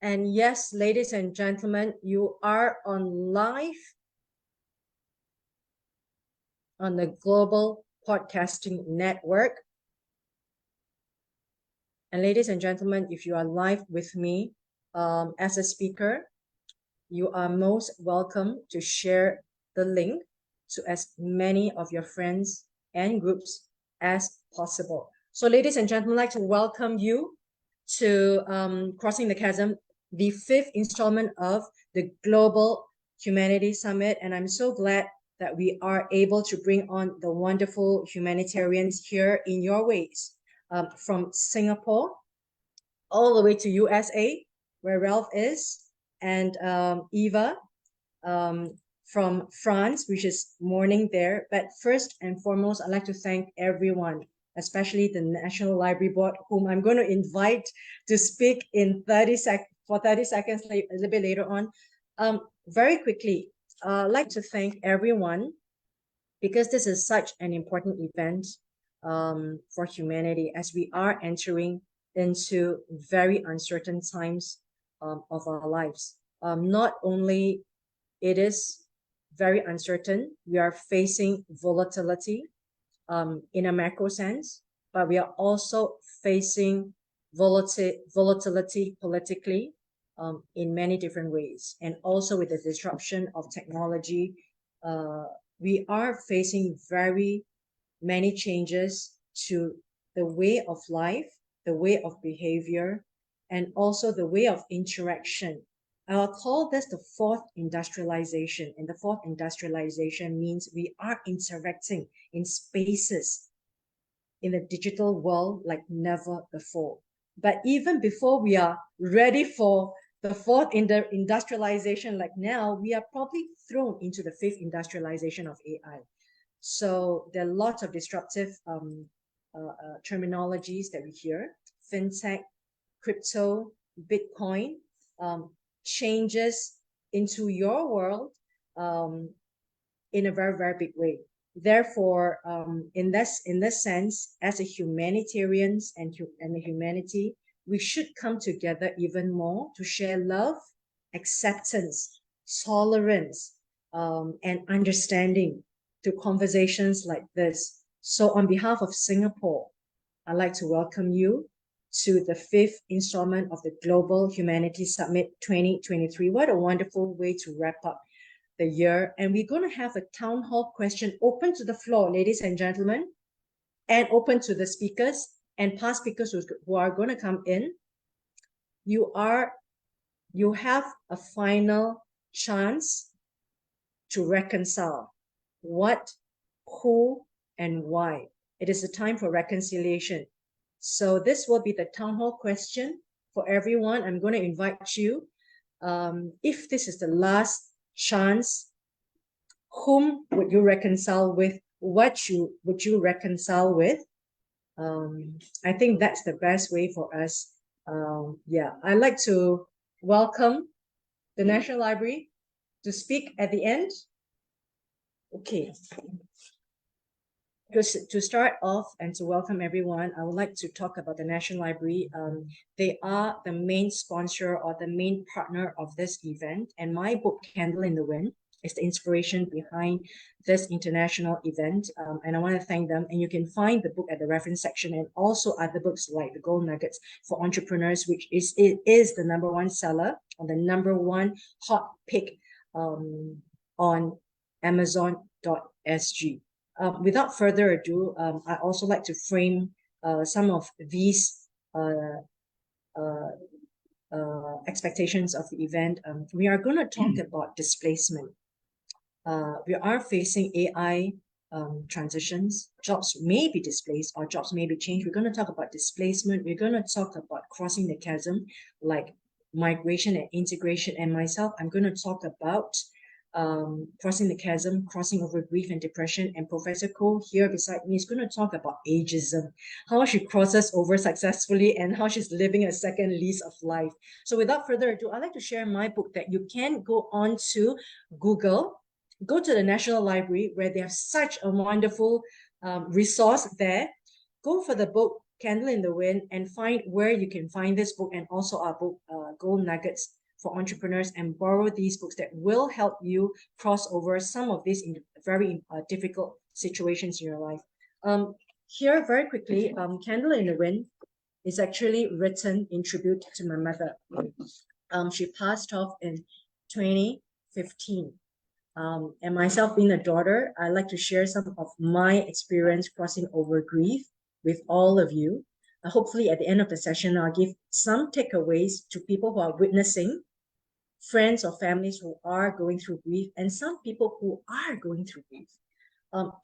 And yes, ladies and gentlemen, you are on live on the Global Podcasting Network. And ladies and gentlemen, if you are live with me as a speaker, you are most welcome to share the link to as many of your friends and groups as possible. So ladies and gentlemen, I'd like to welcome you to Crossing the Chasm, the 5th installment of the Global Humanity Summit. And I'm so glad that we are able to bring on the wonderful humanitarians here in your ways, from Singapore all the way to USA, where Ralph is, and Eva from France, which is mourning there. But first and foremost, I'd like to thank everyone, especially the National Library Board, whom I'm going to invite to speak in 30 seconds, a little bit later on. Very quickly, I'd like to thank everyone because this is such an important event for humanity as we are entering into very uncertain times of our lives. Not only it is very uncertain, we are facing volatility in a macro sense, but we are also facing volatility politically in many different ways. And also with the disruption of technology, we are facing very many changes to the way of life, the way of behavior, and also the way of interaction. I'll call this the 4th industrialization. And the 4th industrialization means we are interacting in spaces in the digital world like never before. But even before we are ready for the 4th industrialization like now, we are probably thrown into the 5th industrialization of AI. So there are lots of disruptive terminologies that we hear: fintech, crypto, Bitcoin, changes into your world in a very, very big way. Therefore, in this sense, as a humanitarians and a humanity, we should come together even more to share love, acceptance, tolerance, and understanding to conversations like this. So on behalf of Singapore, I'd like to welcome you to the 5th installment of the Global Humanity Summit 2023. What a wonderful way to wrap up the year. And we're going to have a town hall question open to the floor, ladies and gentlemen, and open to the speakers and past speakers who are going to come in. You have a final chance to reconcile what, who, and why. It is a time for reconciliation. So this will be the town hall question for everyone. I'm going to invite you. If this is the last chance, whom would you reconcile with? What would you reconcile with? I think that's the best way for us. Yeah, I'd like to welcome the National Library to speak at the end. Okay. Because to start off and to welcome everyone, I would like to talk about the National Library. They are the main sponsor or the main partner of this event, and my book, Candle in the Wind, is the inspiration behind this international event. And I want to thank them. And you can find the book at the reference section, and also other books like The Gold Nuggets for Entrepreneurs, which is the #1 seller or the #1 hot pick on Amazon.sg. Without further ado, I also like to frame some of these expectations of the event. We are going to talk about displacement. We are facing AI transitions. Jobs may be displaced or jobs may be changed. We're going to talk about displacement. We're going to talk about crossing the chasm, like migration and integration. And myself, I'm going to talk about crossing the chasm, crossing over grief and depression. And Professor Cole here beside me is going to talk about ageism, how she crosses over successfully and how she's living a second lease of life. So without further ado, I'd like to share my book that you can go on to Google, go to the National Library where they have such a wonderful resource there. Go for the book Candle in the Wind and find where you can find this book and also our book, Gold Nuggets for Entrepreneurs, and borrow these books that will help you cross over some of these very difficult situations in your life. Here, very quickly, Candle in the Wind is actually written in tribute to my mother. She passed off in 2015. And myself being a daughter, I'd like to share some of my experience crossing over grief with all of you. Hopefully at the end of the session, I'll give some takeaways to people who are witnessing, friends or families who are going through grief, and some people who are going through grief.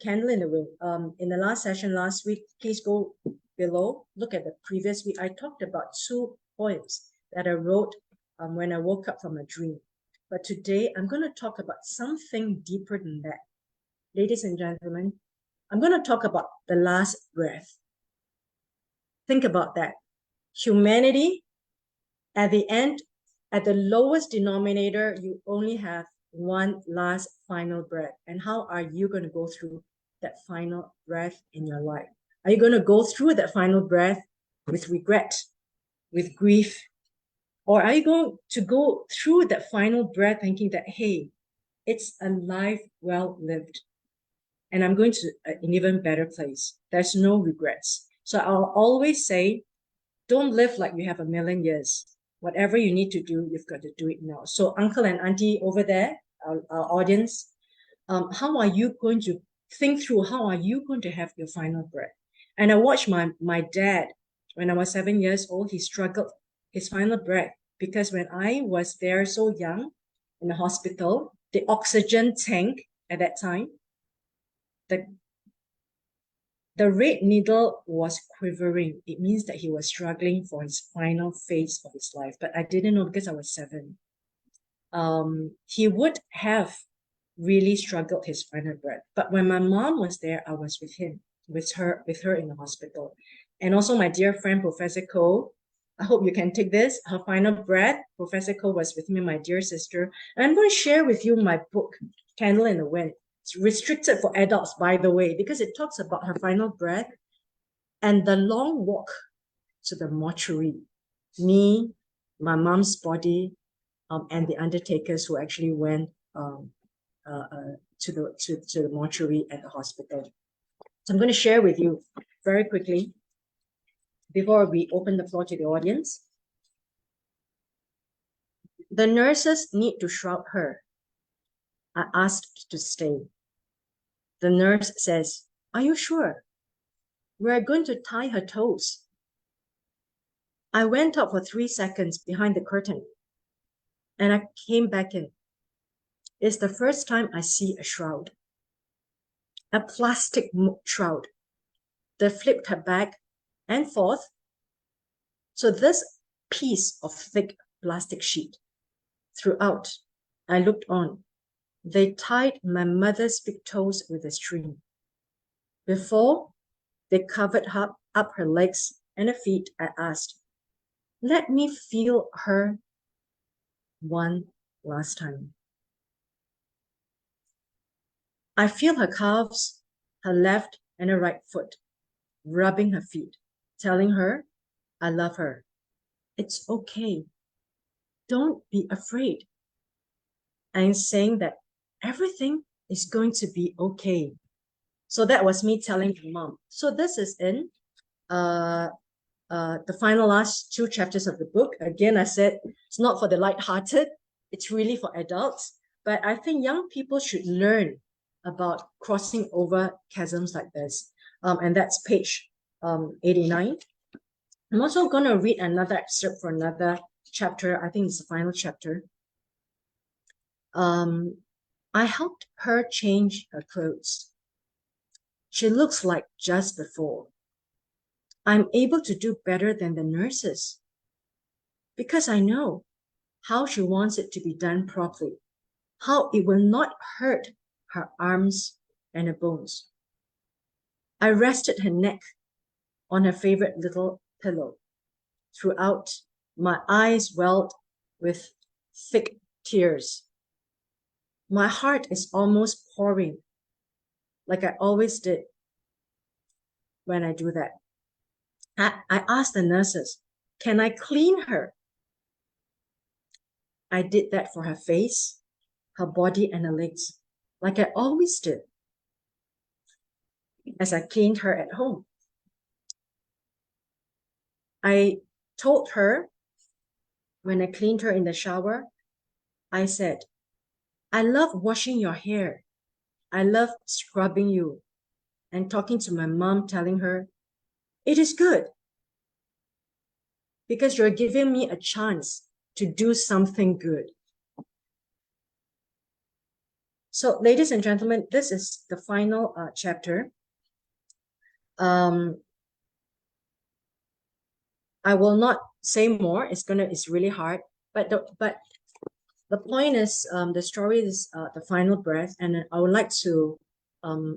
Candle in the Wind. In the last session last week, please go below, look at the previous week. I talked about 2 poems that I wrote when I woke up from a dream. But today, I'm going to talk about something deeper than that. Ladies and gentlemen, I'm going to talk about the last breath. Think about that. Humanity, at the end, at the lowest denominator, you only have one last final breath. And how are you going to go through that final breath in your life? Are you going to go through that final breath with regret, with grief? Or are you going to go through that final breath thinking that, hey, it's a life well lived, and I'm going to an even better place. There's no regrets. So I'll always say, don't live like you have a million years. Whatever you need to do, you've got to do it now. So uncle and auntie over there, our audience, how are you going to think through, how are you going to have your final breath? And I watched my dad, when I was 7 years old, he struggled his final breath, because when I was there so young in the hospital, the oxygen tank at that time, the red needle was quivering. It means that he was struggling for his final phase of his life. But I didn't know because I was 7. He would have really struggled his final breath. But when my mom was there, I was with him, with her in the hospital. And also my dear friend, Professor Ko, I hope you can take this. Her final breath, Professor Ko was with me, my dear sister. And I'm going to share with you my book, Candle in the Wind. It's restricted for adults, by the way, because it talks about her final breath and the long walk to the mortuary. Me, my mom's body, and the undertakers who actually went to the mortuary at the hospital. So I'm going to share with you very quickly before we open the floor to the audience. The nurses need to shroud her. I asked to stay. The nurse says, "Are you sure? We're going to tie her toes." I went out for 3 seconds behind the curtain, and I came back in. It's the first time I see a shroud. A plastic shroud. They flipped her back and forth. So this piece of thick plastic sheet. Throughout, I looked on. They tied my mother's big toes with a string. Before they covered up her legs and her feet, I asked, "Let me feel her one last time." I feel her calves, her left and her right foot, rubbing her feet, telling her I love her. It's okay. Don't be afraid. I'm saying that everything is going to be okay. So that was me telling my mom. So this is in the final last 2 chapters of the book. Again, I said it's not for the light-hearted. It's really for adults. But I think young people should learn about crossing over chasms like this. And that's page 89. I'm also going to read another excerpt for another chapter. I think it's the final chapter. I helped her change her clothes. She looks like just before. I'm able to do better than the nurses because I know how she wants it to be done properly, how it will not hurt her arms and her bones. I rested her neck on her favorite little pillow. Throughout, my eyes welled with thick tears. My heart is almost pouring, like I always did when I do that. I asked the nurses, can I clean her? I did that for her face, her body, and her legs, like I always did, as I cleaned her at home. I told her when I cleaned her in the shower, I said, I love washing your hair. I love scrubbing you. And talking to my mom, telling her, it is good because you're giving me a chance to do something good. So, ladies and gentlemen, this is the final chapter. I will not say more. It's really hard. But the point is, the story is the final breath, and I would like to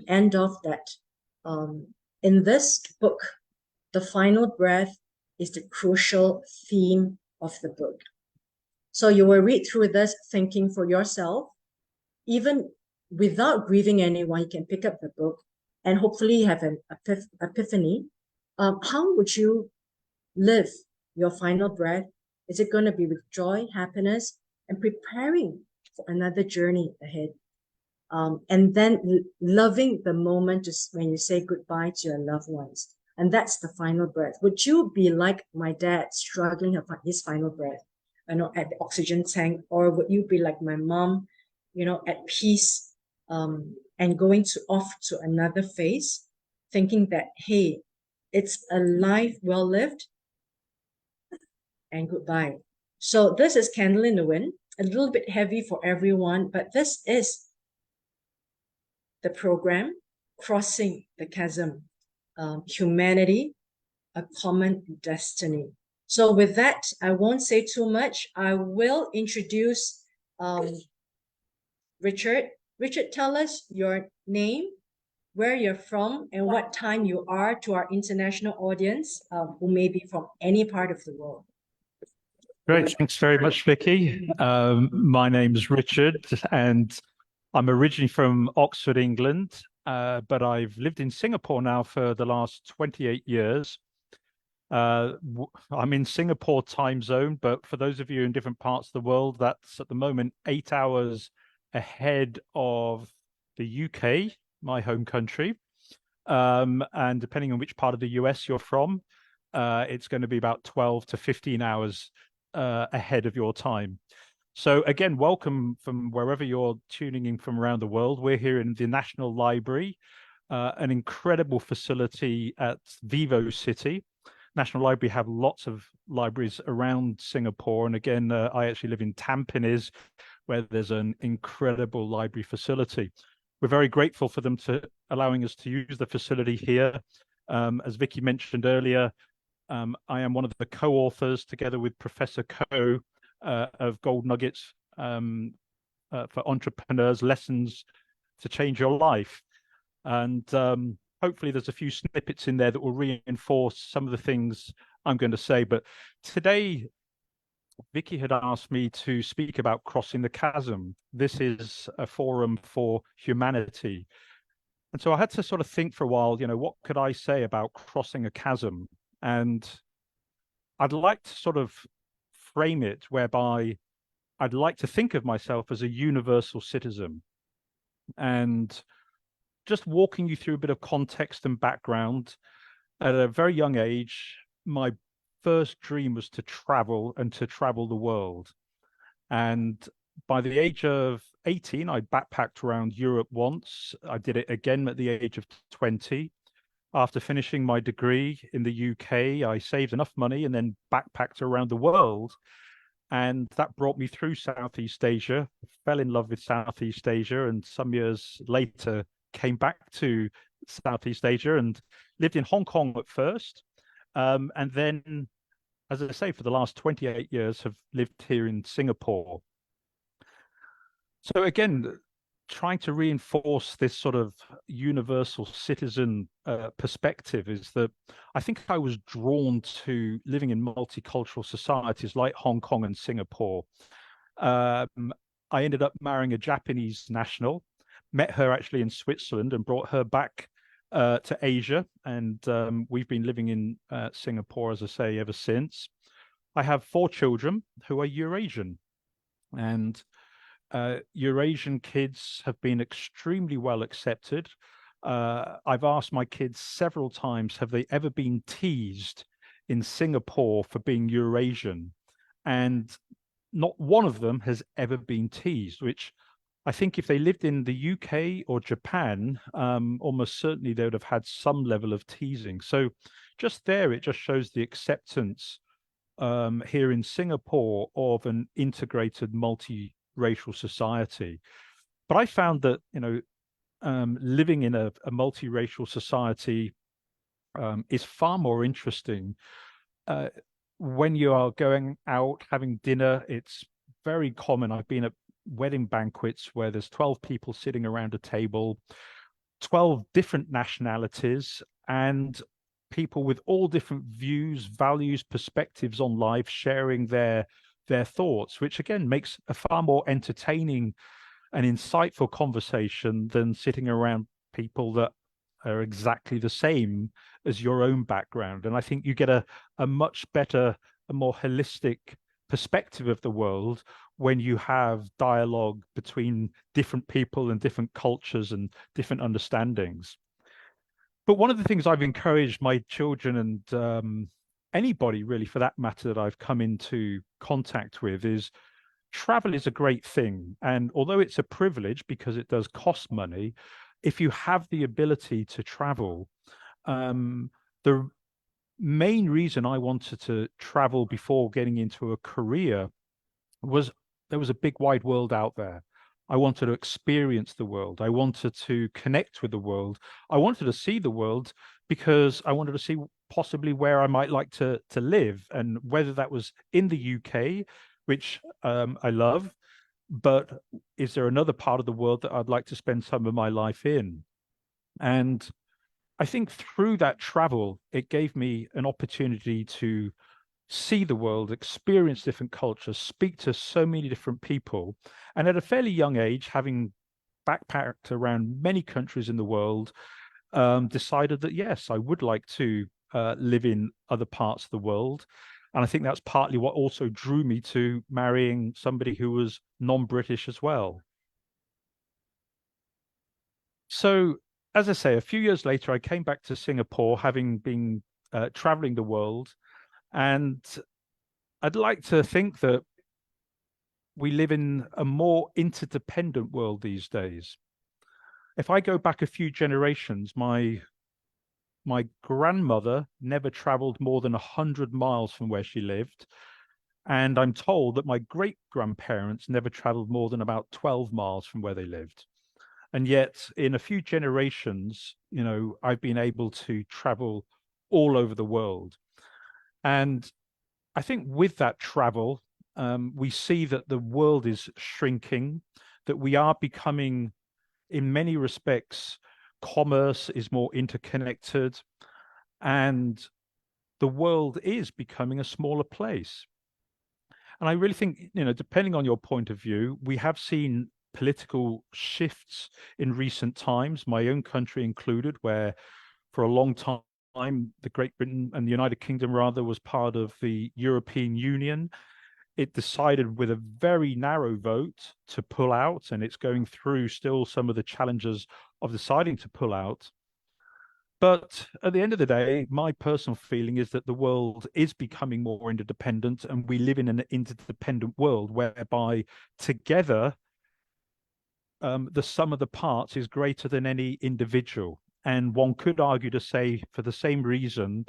end off that. In this book, the final breath is the crucial theme of the book. So you will read through this thinking for yourself, even without grieving anyone. You can pick up the book and hopefully have an epiphany. How would you live your final breath? Is it going to be with joy, happiness, and preparing for another journey ahead? And then loving the moment just when you say goodbye to your loved ones. And that's the final breath. Would you be like my dad, struggling his final breath, at the oxygen tank? Or would you be like my mom, at peace, and going off to another phase, thinking that, hey, it's a life well lived, and goodbye. So this is Candle in the Wind, a little bit heavy for everyone, but this is the program, Crossing the Chasm, Humanity, a Common Destiny. So with that, I won't say too much. I will introduce Richard. Richard, tell us your name, where you're from, and what time you are to our international audience, who may be from any part of the world. Great, thanks very much, Vicky. My name's Richard, and I'm originally from Oxford, England, but I've lived in Singapore now for the last 28 years. I'm in Singapore time zone, but for those of you in different parts of the world, that's at the moment 8 hours ahead of the UK, my home country. And depending on which part of the US you're from, it's going to be about 12 to 15 hours ahead of your time. So again, welcome from wherever you're tuning in from around the world. We're here in the National Library, an incredible facility at Vivo City. National Library have lots of libraries around Singapore. And again, I actually live in Tampines, where there's an incredible library facility. We're very grateful for them to allowing us to use the facility here. As Vicky mentioned earlier, I am one of the co-authors, together with Professor Ko, of Gold Nuggets for Entrepreneurs, Lessons to Change Your Life. And hopefully there's a few snippets in there that will reinforce some of the things I'm going to say. But today, Vicky had asked me to speak about crossing the chasm. This is a forum for humanity. And so I had to sort of think for a while, what could I say about crossing a chasm? And I'd like to sort of frame it whereby I'd like to think of myself as a universal citizen. And just walking you through a bit of context and background, at a very young age, my first dream was to travel and to travel the world. And by the age of 18, I backpacked around Europe once. I did it again at the age of 20. After finishing my degree in the UK, I saved enough money and then backpacked around the world. And that brought me through Southeast Asia, fell in love with Southeast Asia, and some years later came back to Southeast Asia and lived in Hong Kong at first. And then, as I say, for the last 28 years, have lived here in Singapore. So again, trying to reinforce this sort of universal citizen perspective is that I think I was drawn to living in multicultural societies like Hong Kong and Singapore. I ended up marrying a Japanese national, met her actually in Switzerland and brought her back to Asia, and we've been living in Singapore, as I say, ever since. I have 4 children who are Eurasian, and Eurasian kids have been extremely well accepted. I've asked my kids several times, have they ever been teased in Singapore for being Eurasian? And not one of them has ever been teased, which I think if they lived in the UK or Japan, almost certainly they would have had some level of teasing. So just there, it just shows the acceptance here in Singapore of an integrated multiracial society. But I found that, living in a multiracial society is far more interesting. When you are going out having dinner, it's very common. I've been at wedding banquets where there's 12 people sitting around a table, 12 different nationalities, and people with all different views, values, perspectives on life, sharing their thoughts, which again makes a far more entertaining and insightful conversation than sitting around people that are exactly the same as your own background. And I think you get a much better, a more holistic perspective of the world when you have dialogue between different people and different cultures and different understandings. But one of the things I've encouraged my children and anybody really for that matter that I've come into contact with is travel is a great thing. And although it's a privilege because it does cost money, if you have the ability to travel, the main reason I wanted to travel before getting into a career was there was a big wide world out there. I wanted to experience the world. I wanted to connect with the world. I wanted to see the world because I wanted to see possibly where I might like to live, and whether that was in the UK, which I love, but is there another part of the world that I'd like to spend some of my life in? And I think through that travel, it gave me an opportunity to see the world, experience different cultures, speak to so many different people. And at a fairly young age, having backpacked around many countries in the world, decided that, yes, I would like to live in other parts of the world. And I think that's partly what also drew me to marrying somebody who was non-British as well. So, as I say, a few years later, I came back to Singapore, having been traveling the world. And I'd like to think that we live in a more interdependent world these days. If I go back a few generations, my grandmother never traveled more than 100 miles from where she lived. And I'm told that my great grandparents never traveled more than about 12 miles from where they lived. And yet, in a few generations, I've been able to travel all over the world. And I think with that travel, we see that the world is shrinking, that we are becoming, in many respects, commerce is more interconnected, and the world is becoming a smaller place. And I really think, depending on your point of view, we have seen political shifts in recent times, my own country included, where for a long time, the Great Britain and the United Kingdom rather was part of the European Union. It decided with a very narrow vote to pull out, and it's going through still some of the challenges of deciding to pull out. But at the end of the day, my personal feeling is that the world is becoming more interdependent, and we live in an interdependent world whereby together, the sum of the parts is greater than any individual. And one could argue to say, for the same reason,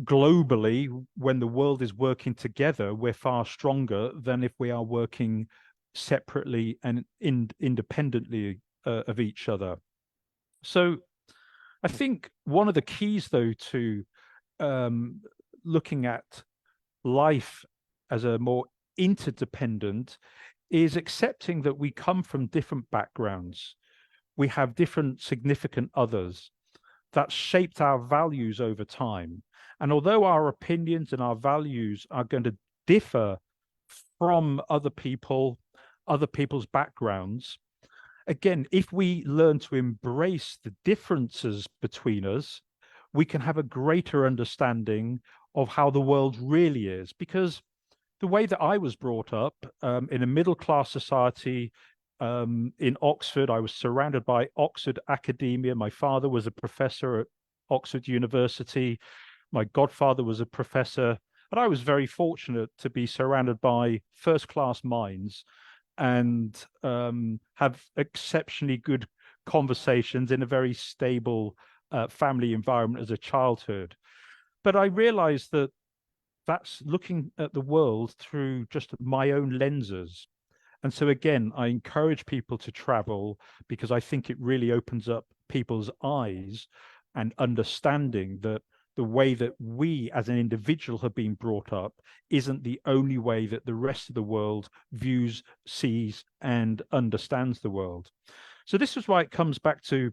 globally, when the world is working together, we're far stronger than if we are working separately and independently of each other. So I think one of the keys, though, to looking at life as a more interdependent is accepting that we come from different backgrounds. We have different significant others that shaped our values over time. And although our opinions and our values are going to differ from other people, other people's backgrounds, again, if we learn to embrace the differences between us, we can have a greater understanding of how the world really is. Because the way that I was brought up in a middle class society in Oxford, I was surrounded by Oxford academia. My father was a professor at Oxford University. My godfather was a professor. And I was very fortunate to be surrounded by first class minds and have exceptionally good conversations in a very stable family environment as a childhood. But I realized that that's looking at the world through just my own lenses. And so, again, I encourage people to travel because I think it really opens up people's eyes and understanding that the way that we as an individual have been brought up isn't the only way that the rest of the world views, sees, and understands the world. So, this is why it comes back to,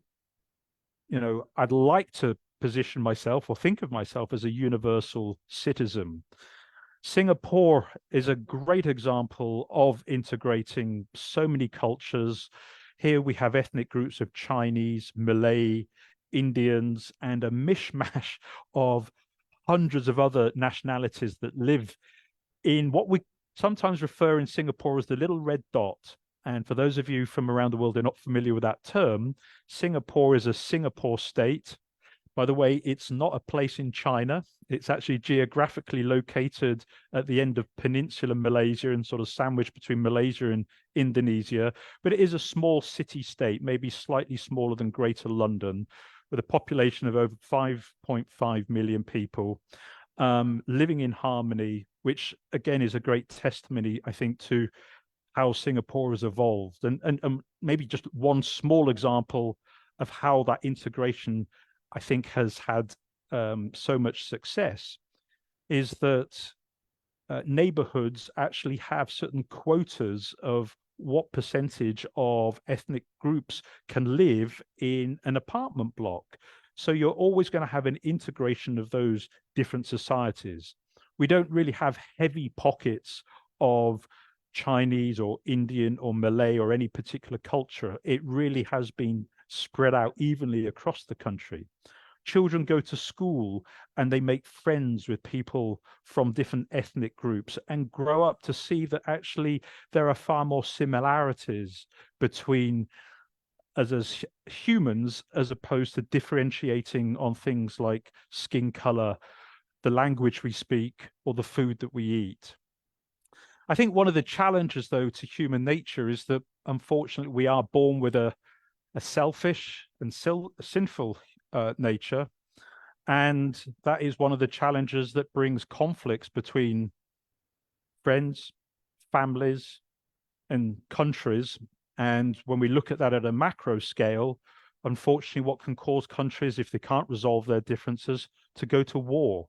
I'd like to position myself or think of myself as a universal citizen. Singapore is a great example of integrating so many cultures. Here we have ethnic groups of Chinese, Malay, Indians, and a mishmash of hundreds of other nationalities that live in what we sometimes refer in Singapore as the little red dot. And for those of you from around the world who are not familiar with that term, Singapore is a Singapore state. By the way, it's not a place in China. It's actually geographically located at the end of Peninsular Malaysia and sort of sandwiched between Malaysia and Indonesia. But it is a small city state, maybe slightly smaller than Greater London, with a population of over 5.5 million people living in harmony, which again is a great testimony, I think, to how Singapore has evolved. And maybe just one small example of how that integration I think has had so much success is that neighborhoods actually have certain quotas of what percentage of ethnic groups can live in an apartment block. So you're always going to have an integration of those different societies. We don't really have heavy pockets of Chinese or Indian or Malay or any particular culture. It really has been spread out evenly across the country. Children go to school and they make friends with people from different ethnic groups and grow up to see that actually there are far more similarities between us as humans as opposed to differentiating on things like skin color, the language we speak, or the food that we eat. I think one of the challenges, though, to human nature is that unfortunately we are born with a selfish and sinful nature. And that is one of the challenges that brings conflicts between friends, families, and countries. And when we look at that at a macro scale, unfortunately, what can cause countries, if they can't resolve their differences, to go to war.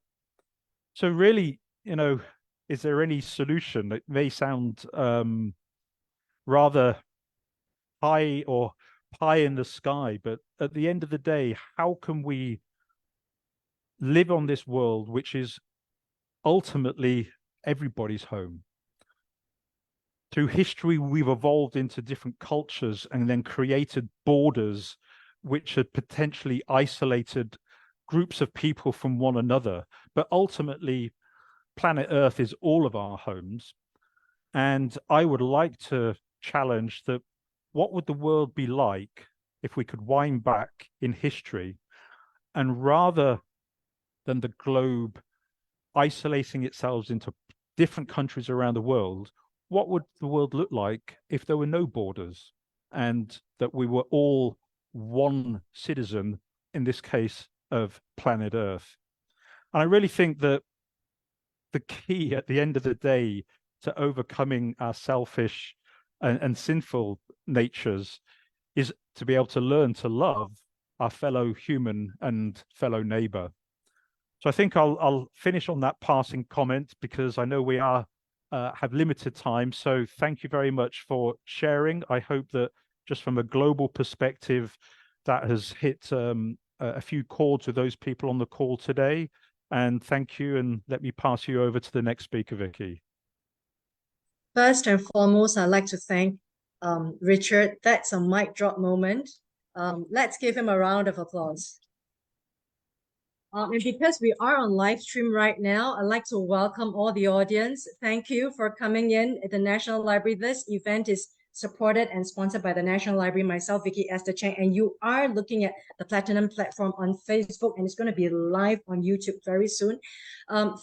So really, is there any solution? It may sound rather high or pie in the sky, but at the end of the day, how can we live on this world, which is ultimately everybody's home? Through history, we've evolved into different cultures and then created borders which had potentially isolated groups of people from one another. But ultimately, planet Earth is all of our homes. And I would like to challenge that what would the world be like if we could wind back in history and rather than the globe isolating itself into different countries around the world, what would the world look like if there were no borders and that we were all one citizen, in this case, of planet Earth? And I really think that the key at the end of the day to overcoming our selfish and sinful natures is to be able to learn to love our fellow human and fellow neighbor. So I think I'll finish on that passing comment because I know we are have limited time. So thank you very much for sharing. I hope that just from a global perspective, that has hit a few chords with those people on the call today. And thank you. And let me pass you over to the next speaker, Vicky. First and foremost, I'd like to thank Richard. That's a mic drop moment. Let's give him a round of applause. And because we are on live stream right now, I'd like to welcome all the audience. Thank you for coming in at the National Library. This event is supported and sponsored by the National Library, myself, Vicky Esther Cheng, and you are looking at the Platinum platform on Facebook, and it's going to be live on YouTube very soon.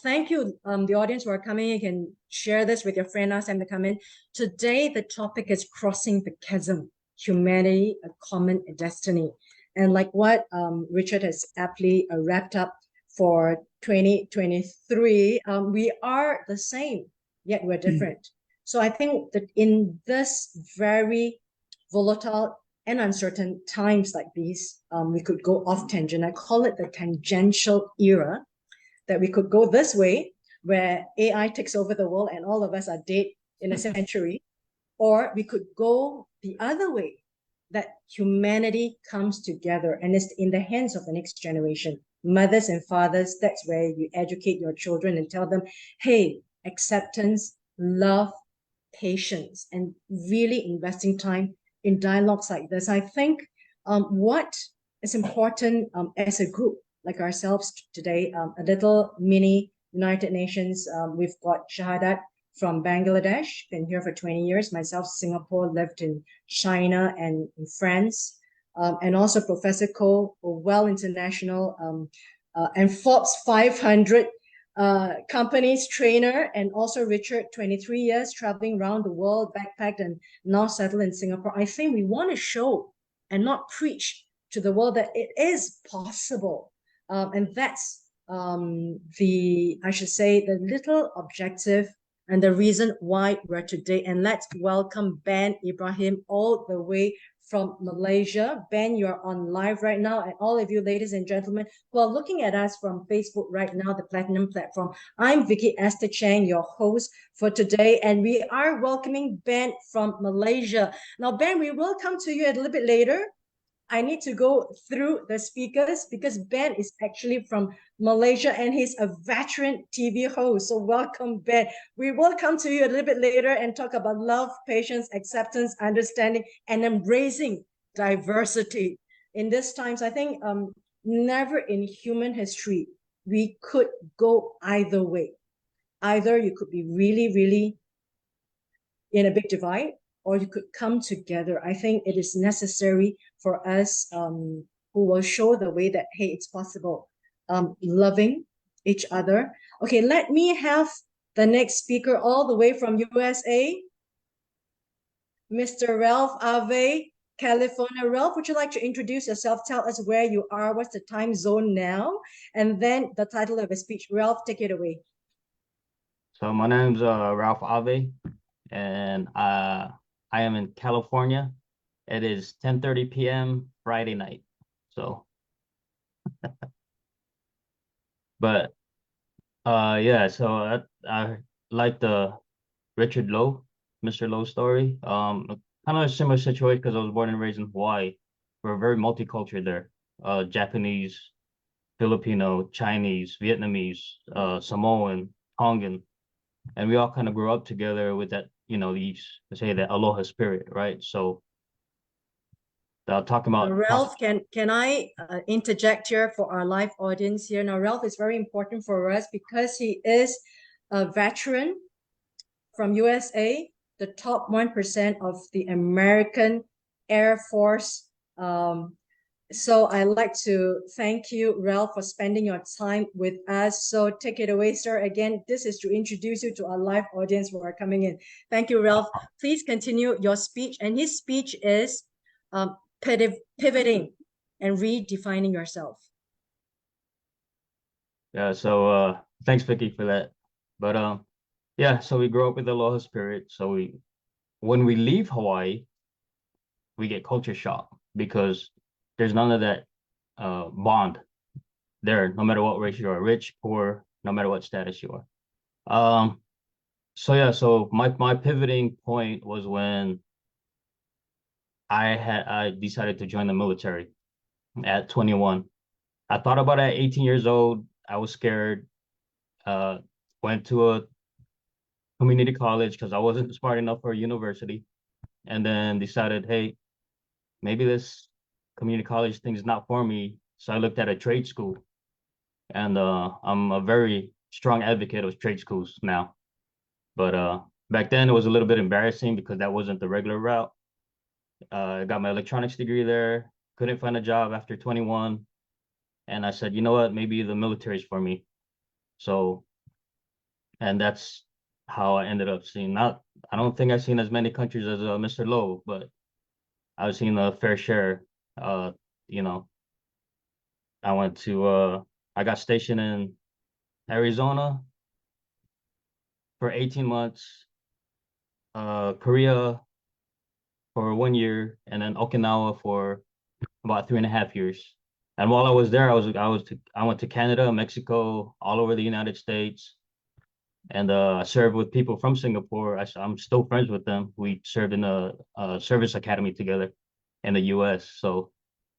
Thank you, the audience who are coming. You can share this with your friend, ask them to come in. Today, the topic is Crossing the Chasm, Humanity, a Common Destiny. And like what Richard has aptly wrapped up for 2023, we are the same, yet we're different. So I think that in this very volatile and uncertain times like these, we could go off tangent. I call it the tangential era, that we could go this way, where AI takes over the world and all of us are dead in a century, or we could go the other way, that humanity comes together and is in the hands of the next generation. Mothers and fathers, that's where you educate your children and tell them, hey, acceptance, love, patience, and really investing time in dialogues like this. I think what is important as a group like ourselves today, a little mini United Nations, we've got Shahadat from Bangladesh, been here for 20 years. Myself, Singapore, lived in China and in France. And also Professor Ko, a well international and Forbes 500 companies trainer, and also Richard, 23 years traveling around the world, backpacked and now settled in Singapore. I think we want to show and not preach to the world that it is possible. And that's I should say, the little objective and the reason why we're today. And let's welcome Ben Ibrahim all the way from Malaysia. Ben, you're on live right now. And all of you, ladies and gentlemen, who are looking at us from Facebook right now, the Platinum platform, I'm Vicky Esther Cheng, your host for today. And we are welcoming Ben from Malaysia. Now, Ben, we will come to you a little bit later. I need to go through the speakers because Ben is actually from Malaysia and he's a veteran TV host. So welcome, Ben. We will come to you a little bit later and talk about love, patience, acceptance, understanding, and embracing diversity. In these times, I think never in human history we could go either way. Either you could be really, really in a big divide, or you could come together. I think it is necessary for us who will show the way that, hey, it's possible, loving each other. Okay, let me have the next speaker all the way from USA, Mr. Ralph Ave, California. Ralph, would you like to introduce yourself? Tell us where you are, what's the time zone now, and then the title of the speech. Ralph, take it away. So my name's Ralph Ave, and I am in California. It is 10:30 p.m. Friday night. So, but yeah. So I like the Richard Lowe, Mr. Lowe story. Kind of a similar situation because I was born and raised in Hawaii. We're very multicultural there. Japanese, Filipino, Chinese, Vietnamese, Samoan, Tongan, and we all kind of grew up together with that, these, let's say, that aloha spirit, right? So talking about Ralph, can I interject here for our live audience here? Now, Ralph is very important for us because he is a veteran from USA, the top 1% of the American Air Force. So I'd like to thank you, Ralph, for spending your time with us. So take it away, sir. Again, this is to introduce you to our live audience who are coming in. Thank you, Ralph. Please continue your speech. And his speech is pivoting and redefining yourself. Yeah, so thanks, Vicky, for that. But yeah, so we grow up with the aloha spirit. So when we leave Hawaii, we get culture shock because there's none of that bond there, no matter what race you are, rich, poor, no matter what status you are. So yeah, so my pivoting point was when I decided to join the military at 21. I thought about it at 18 years old. I was scared. Went to a community college because I wasn't smart enough for a university. and then decided, hey, maybe this community college thing is not for me. So I looked at a trade school, and I'm a very strong advocate of trade schools now. But back then it was a little bit embarrassing because that wasn't the regular route. I got my electronics degree there, couldn't find a job after 21. And I said, you know what, maybe the military is for me. So, and that's how I ended up seeing, not, I don't think I've seen as many countries as Mr. Lowe, but I've seen a fair share. Uh, you know, I went to, I got stationed in Arizona for 18 months, Korea for 1 year, and then Okinawa for about 3.5 years. And while I was there, I went to Canada, Mexico, all over the United States, and I served with people from Singapore. I'm still friends with them. We served in a service academy together in the U.S. So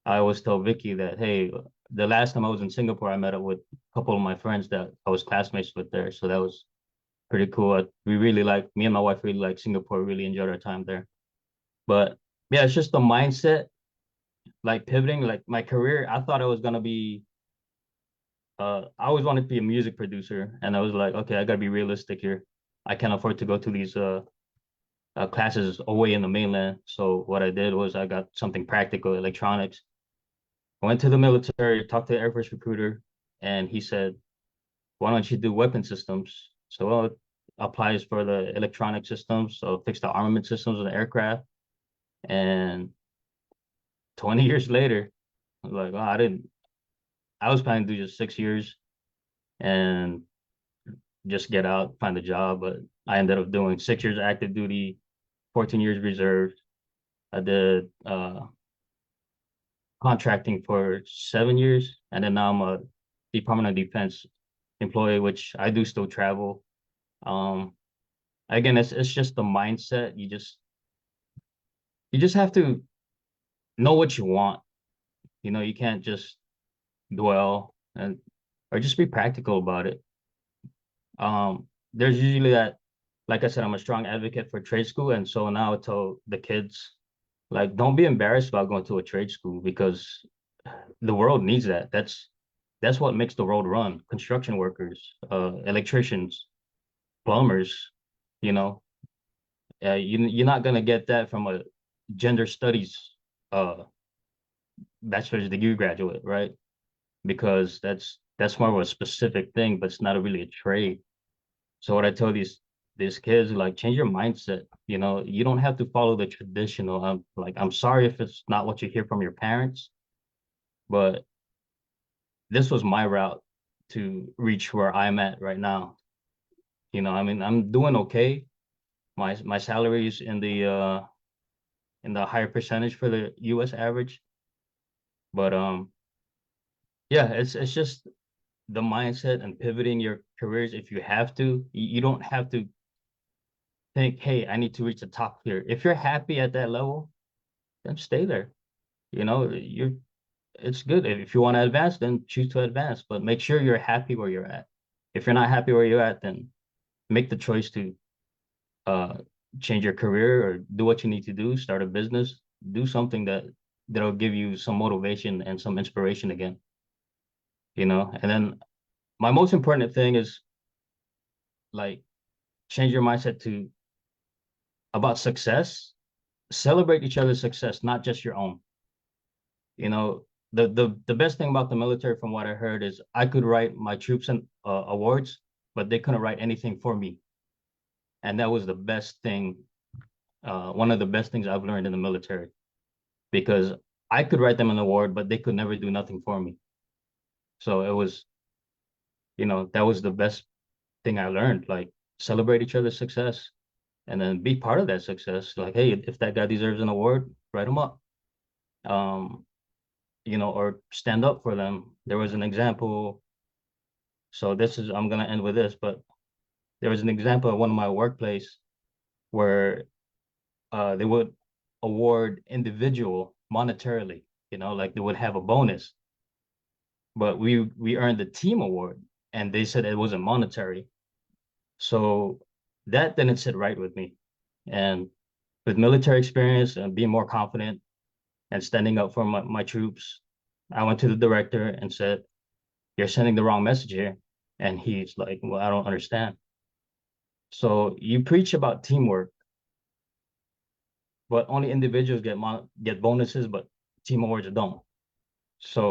I always tell Vicky that, hey, the last time I was in Singapore, I met up with a couple of my friends that I was classmates with there. So that was pretty cool. We really like, me and my wife really like Singapore, really enjoyed our time there. But yeah, it's just the mindset, like pivoting, like my career. I thought I was gonna be, I always wanted to be a music producer, and I was like, okay, I gotta be realistic here. I can't afford to go to these classes away in the mainland. So what I did was I got something practical, electronics. I went to the military, talked to the Air Force recruiter, and he said, why don't you do weapon systems? So well, it applies for the electronic systems, so fix the armament systems of the aircraft. And 20 years later, I was like, oh, I was planning to do just 6 years and just get out, find a job. But I ended up doing 6 years active duty, 14 years reserve. I did contracting for 7 years, and then now I'm a Department of Defense employee, which I do still travel. Um, Again, it's just the mindset. You just have to know what you want. You know, you can't just dwell and or just be practical about it. There's usually that, like I said, I'm a strong advocate for trade school, and so now I tell the kids, like, don't be embarrassed about going to a trade school because the world needs that. That's what makes the world run. Construction workers, electricians, plumbers, you know, you're not gonna get that from a gender studies uh bachelor's degree graduate, right? Because that's more of a specific thing, but it's not really a trade. So what I tell these kids, like, change your mindset. You know, you don't have to follow the traditional. I'm sorry if it's not what you hear from your parents, but this was my route to reach where I'm at right now. You know, I mean, I'm doing okay. My salary is in the higher percentage for the US average. But yeah, it's just the mindset and pivoting your careers if you have to. You don't have to think, hey, I need to reach the top here. If you're happy at that level, then stay there. You know, it's good. If you want to advance, then choose to advance, but make sure you're happy where you're at. If you're not happy where you're at, then make the choice to uh change your career or do what you need to do, start a business, do something that'll give you some motivation and some inspiration again, you know. And then my most important thing is, like, change your mindset to about success. Celebrate each other's success, not just your own. You know, the best thing about the military, from what I heard, is I could write my troops and awards, but they couldn't write anything for me. And that was the best thing, one of the best things I've learned in the military, because I could write them an award, but they could never do nothing for me. So it was, you know, that was the best thing I learned. Like, celebrate each other's success and then be part of that success. Like, hey, if that guy deserves an award, write him up. Um, you know, or stand up for them. There was an example. So I'm gonna end with this, but there was an example at one of my workplace where they would award individual monetarily, you know, like they would have a bonus, but we earned the team award, and they said it wasn't monetary. So that didn't sit right with me. And with military experience and being more confident and standing up for my troops, I went to the director and said, "You're sending the wrong message here." And he's like, "Well, I don't understand." So you preach about teamwork, but only individuals get bonuses, but team awards don't. So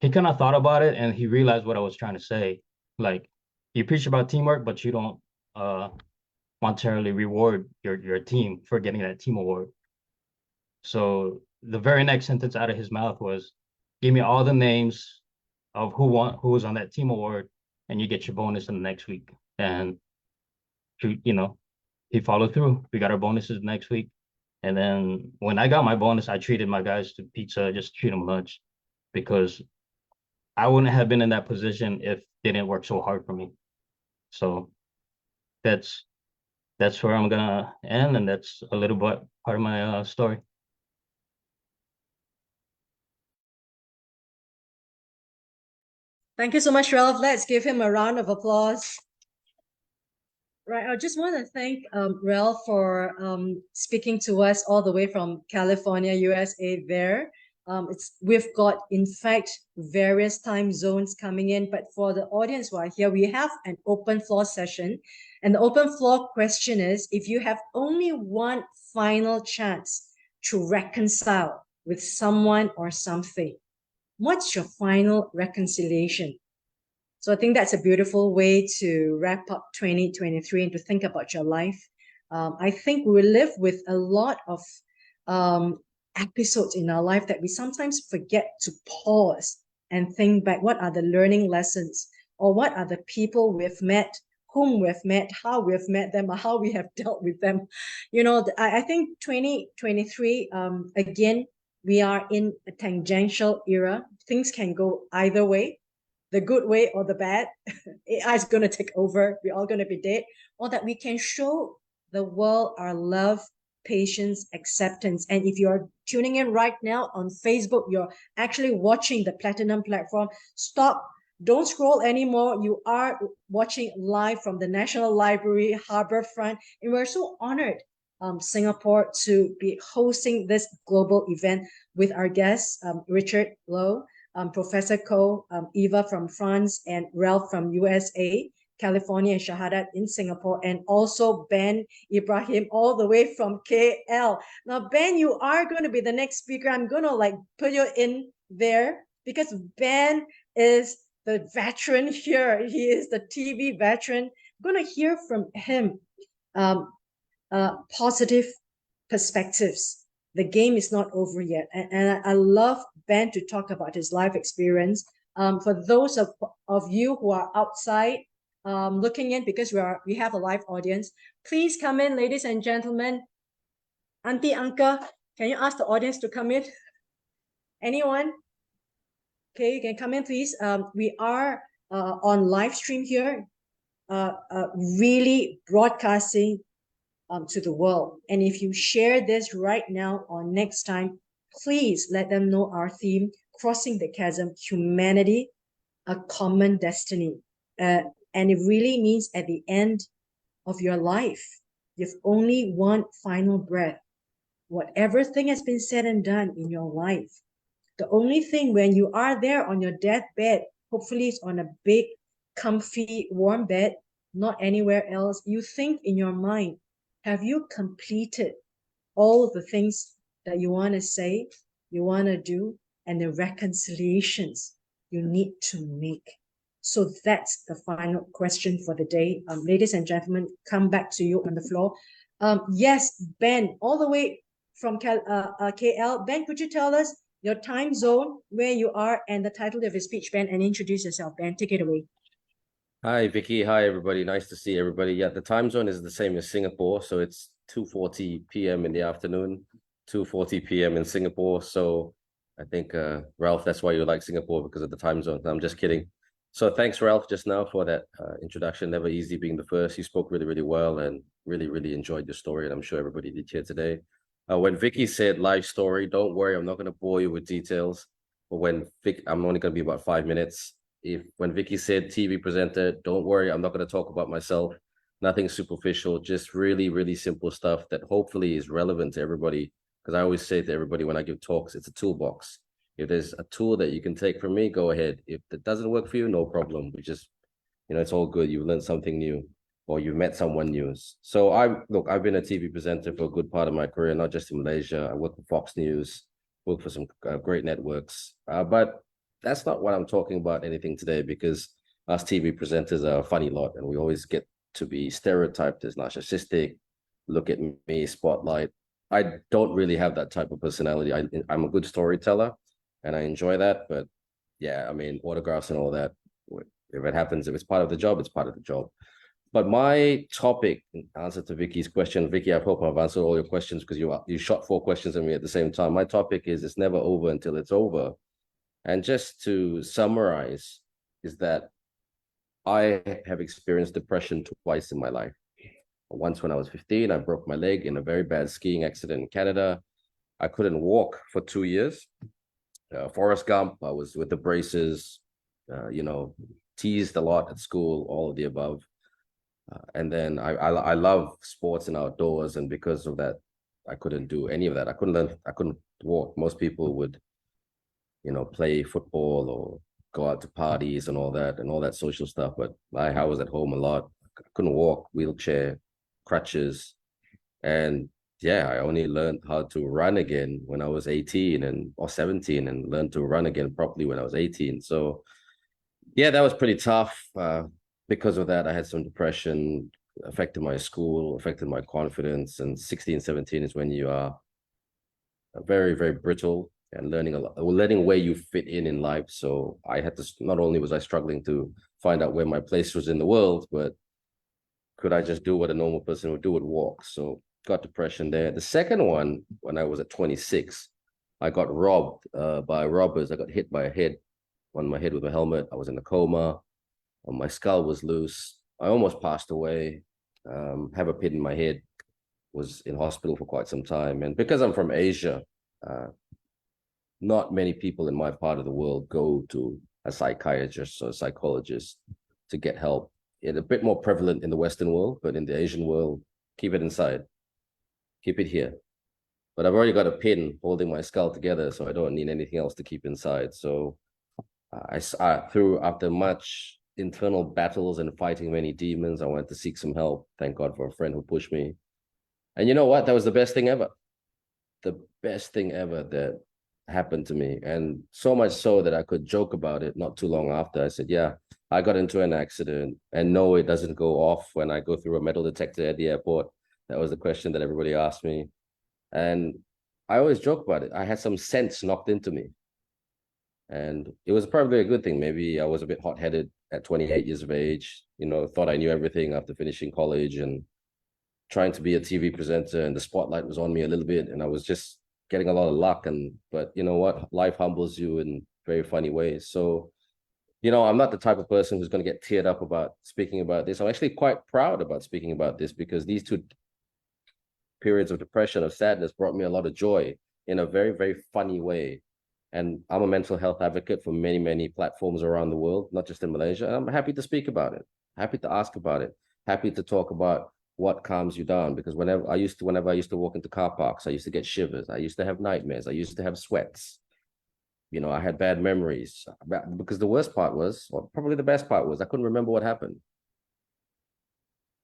he kind of thought about it and he realized what I was trying to say. Like, you preach about teamwork, but you don't monetarily reward your team for getting that team award. So the very next sentence out of his mouth was, "Give me all the names of who was on that team award, and you get your bonus in the next week." And he followed through. We got our bonuses next week. And then when I got my bonus, I treated my guys to pizza, just treat them lunch, because I wouldn't have been in that position if they didn't work so hard for me. So that's where I'm gonna end, and that's a little bit part of my story. Thank you so much, Ralph. Let's give him a round of applause. Right, I just want to thank Ralph for speaking to us all the way from California, USA there. We've got, in fact, various time zones coming in, but for the audience who are here, we have an open floor session. And the open floor question is, if you have only one final chance to reconcile with someone or something, what's your final reconciliation? So I think that's a beautiful way to wrap up 2023 and to think about your life. I think we live with a lot of episodes in our life that we sometimes forget to pause and think back. What are the learning lessons, or what are the people we've met, whom we've met, how we've met them, or how we have dealt with them? I think 2023, again, we are in a tangential era. Things can go either way, the good way or the bad. AI is going to take over. We're all going to be dead. Or that we can show the world our love, patience, acceptance. And if you're tuning in right now on Facebook, you're actually watching the Platinum platform, stop. Don't scroll anymore. You are watching live from the National Library, Harbourfront. And we're so honored, Singapore, to be hosting this global event with our guests, Richard Lowe, Professor Ko, Eva from France, and Ralph from USA, California, and Shahadat in Singapore, and also Ben Ibrahim all the way from KL. Now, Ben, you are going to be the next speaker. I'm going to put you in there because Ben is the veteran here. He is the TV veteran. I'm going to hear from him positive perspectives. The game is not over yet. And I love Ben to talk about his life experience. For those of you who are outside looking in, because we have a live audience, please come in, ladies and gentlemen. Auntie, uncle, can you ask the audience to come in? Anyone? Okay, you can come in, please. We are on live stream here, really broadcasting to the world. And if you share this right now or next time, please let them know our theme, Crossing the Chasm, Humanity, a Common Destiny. And it really means at the end of your life, you've only one final breath. Whatever thing has been said and done in your life, the only thing when you are there on your deathbed, hopefully it's on a big, comfy, warm bed, not anywhere else, you think in your mind, have you completed all the things that you want to say, you want to do, and the reconciliations you need to make? So that's the final question for the day. Ladies and gentlemen, come back to you on the floor. Yes, Ben, all the way from KL. Ben, could you tell us your time zone, where you are, and the title of your speech, Ben, and introduce yourself, Ben. Take it away. Hi, Vicky. Hi, everybody. Nice to see everybody. Yeah, the time zone is the same as Singapore. So it's 2:40 p.m. in the afternoon, 2:40 p.m. in Singapore. So I think, Ralph, that's why you like Singapore, because of the time zone. I'm just kidding. So thanks, Ralph, just now for that introduction. Never easy being the first. You spoke really, really well and really, really enjoyed your story. And I'm sure everybody did here today. When Vicky said live story, don't worry, I'm not going to bore you with details. But I'm only going to be about 5 minutes. When Vicky said TV presenter, don't worry, I'm not going to talk about myself. nothing superficial, just really, really simple stuff that hopefully is relevant to everybody. Because I always say to everybody when I give talks, it's a toolbox. If there's a tool that you can take from me, go ahead. If that doesn't work for you, no problem. We just, it's all good. You've learned something new or you've met someone new. So I've been a TV presenter for a good part of my career, not just in Malaysia. I work for Fox News, work for some great networks. But that's not what I'm talking about anything today, because us TV presenters are a funny lot and we always get to be stereotyped as narcissistic. Look at me, spotlight. I don't really have that type of personality. I'm a good storyteller and I enjoy that. But yeah, I mean, autographs and all that, if it happens, if it's part of the job, it's part of the job. But my topic, in answer to Vicky's question, Vicky, I hope I've answered all your questions, because you shot 4 questions at me at the same time. My topic is it's never over until it's over. And just to summarize, is that I have experienced depression twice in my life. Once when I was 15, I broke my leg in a very bad skiing accident in Canada. I couldn't walk for 2 years. Forrest Gump, I was with the braces, teased a lot at school, all of the above. And then I love sports and outdoors, and because of that, I couldn't do any of that. I couldn't walk. Most people would, play football or go out to parties and all that social stuff. But I was at home a lot. I couldn't walk, wheelchair, crutches. And yeah, I only learned how to run again when I was 18 or 17, and learned to run again properly when I was 18. So yeah, that was pretty tough. Because of that, I had some depression, affected my school, affected my confidence. And 16, 17 is when you are very, very brittle and learning where you fit in life. So I had to, not only was I struggling to find out where my place was in the world, but could I just do what a normal person would do, would walk. So got depression there. The second one, when I was at 26, I got robbed by robbers. I got hit by a head on my head with a helmet. I was in a coma. My skull was loose. I almost passed away. Have a pin in my head. Was in hospital for quite some time. And because I'm from Asia, not many people in my part of the world go to a psychiatrist or a psychologist to get help. It's a bit more prevalent in the Western world, but in the Asian world, keep it inside. Keep it here. But I've already got a pin holding my skull together, so I don't need anything else to keep inside. So after much internal battles and fighting many demons, I went to seek some help. Thank God for a friend who pushed me. And you know what? That was the best thing ever. The best thing ever that happened to me. And so much so that I could joke about it not too long after. I said, yeah, I got into an accident, and no, it doesn't go off when I go through a metal detector at the airport. That was the question that everybody asked me. And I always joke about it. I had some sense knocked into me. And it was probably a good thing. Maybe I was a bit hot-headed at 28 years of age, thought I knew everything after finishing college and trying to be a TV presenter, and the spotlight was on me a little bit, and I was just getting a lot of luck. But you know what? Life humbles you in very funny ways. So, I'm not the type of person who's going to get teared up about speaking about this. I'm actually quite proud about speaking about this, because these 2 periods of depression, of sadness, brought me a lot of joy in a very, very funny way. And I'm a mental health advocate for many, many platforms around the world, not just in Malaysia. And I'm happy to speak about it, happy to ask about it, happy to talk about what calms you down. Because whenever I used to walk into car parks, I used to get shivers. I used to have nightmares. I used to have sweats. I had bad memories. Because the worst part was, or probably the best part was, I couldn't remember what happened.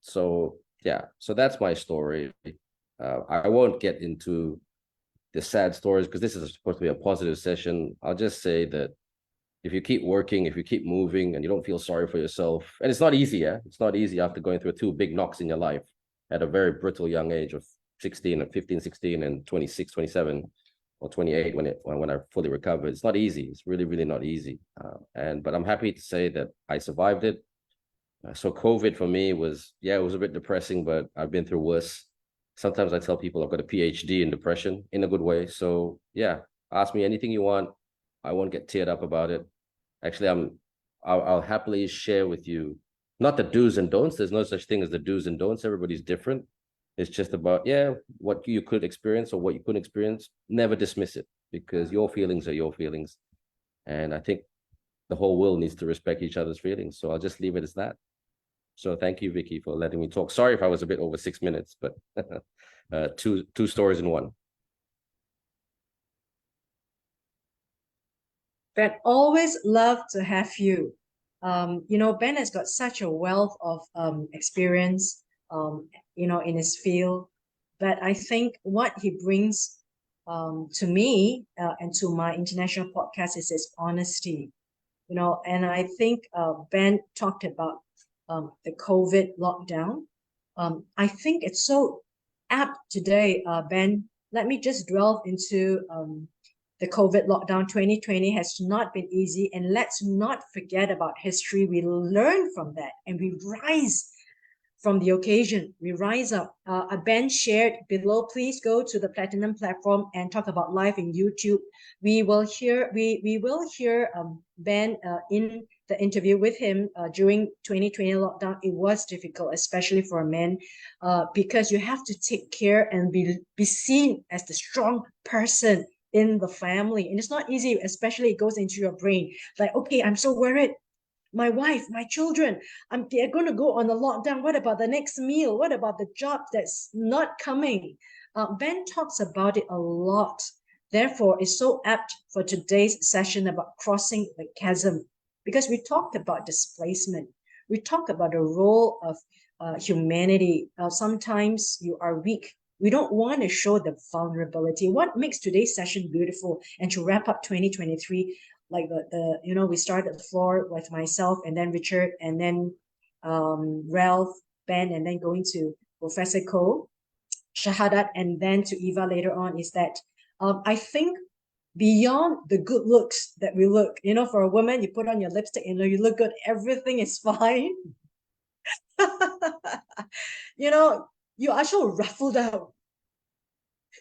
So yeah, so that's my story. I won't get into the sad stories, because this is supposed to be a positive session. I'll just say that if you keep working, if you keep moving, and you don't feel sorry for yourself, and it's not easy, it's not easy after going through 2 big knocks in your life at a very brittle young age of 16 and 15, 16 and 26, 27 or 28 when I fully recovered. It's not easy. It's really, really not easy. But I'm happy to say that I survived it. So COVID for me was, it was a bit depressing, but I've been through worse. Sometimes I tell people I've got a PhD in depression, in a good way. So yeah, ask me anything you want. I won't get teared up about it. Actually, I'll happily share with you, not the do's and don'ts. There's no such thing as the do's and don'ts. Everybody's different. It's just about, what you could experience or what you couldn't experience. Never dismiss it, because your feelings are your feelings. And I think the whole world needs to respect each other's feelings. So I'll just leave it as that. So thank you, Vicky, for letting me talk. Sorry if I was a bit over 6 minutes, but two stories in one. Ben, always love to have you. Ben has got such a wealth of experience, in his field. But I think what he brings to me and to my international podcast is his honesty. And I think Ben talked about the COVID lockdown. I think it's so apt today, Ben. Let me just delve into the COVID lockdown. 2020 has not been easy, and let's not forget about history. We learn from that and we rise from the occasion. We rise up. Ben shared below. Please go to the Platinum platform and talk about live in YouTube. We will hear Ben in the interview with him during 2020 lockdown. It was difficult, especially for a man, because you have to take care and be seen as the strong person in the family, and it's not easy, especially it goes into your brain. Like, okay, I'm so worried. My wife, my children, they're going to go on a lockdown. What about the next meal? What about the job that's not coming? Ben talks about it a lot. Therefore, it's so apt for today's session about crossing the chasm, because we talked about displacement. We talked about the role of humanity. Sometimes you are weak. We don't want to show the vulnerability. What makes today's session beautiful? And to wrap up 2023, like we started the floor with myself and then Richard and then Ralph, Ben, and then going to Professor Ko, Shahadat, and then to Eva later on, is that I think beyond the good looks that we look, for a woman, you put on your lipstick, you look good, everything is fine. You are so ruffled out.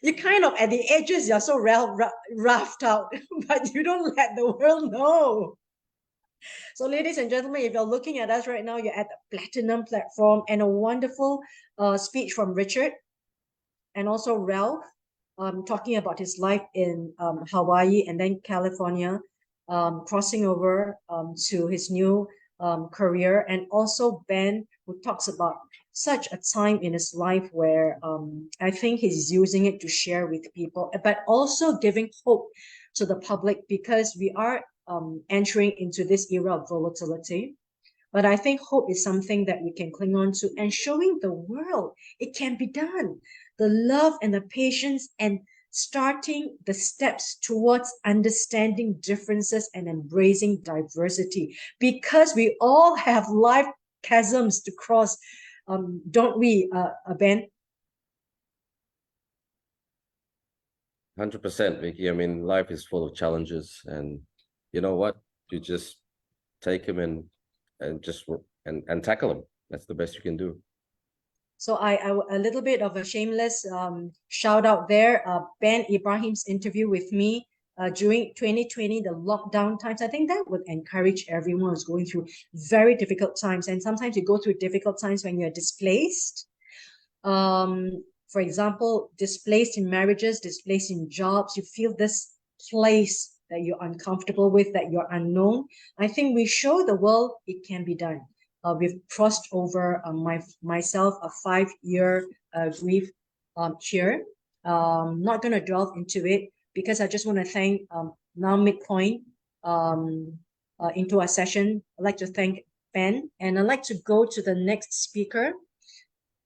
You kind of, at the edges, you're so roughed out, but you don't let the world know. So ladies and gentlemen, if you're looking at us right now, you're at the Platinum platform, and a wonderful speech from Richard and also Ralph, talking about his life in Hawaii and then California, crossing over to his new career, and also Ben, who talks about such a time in his life where I think he's using it to share with people, but also giving hope to the public, because we are entering into this era of volatility. But I think hope is something that we can cling on to, and showing the world it can be done. The love and the patience, and starting the steps towards understanding differences and embracing diversity, because we all have life chasms to cross, don't we, Ben? 100%, Vicky. I mean, life is full of challenges, and you know what? You just take them and tackle them. That's the best you can do. So I a little bit of a shameless shout out there. Ben Ibrahim's interview with me during 2020, the lockdown times. I think that would encourage everyone who's going through very difficult times. And sometimes you go through difficult times when you're displaced. For example, displaced in marriages, displaced in jobs. You feel this place that you're uncomfortable with, that you're unknown. I think we show the world it can be done. We've crossed over myself a 5-year grief here. Not going to delve into it, because I just want to thank now midpoint into our session. I'd like to thank Ben, and I'd like to go to the next speaker,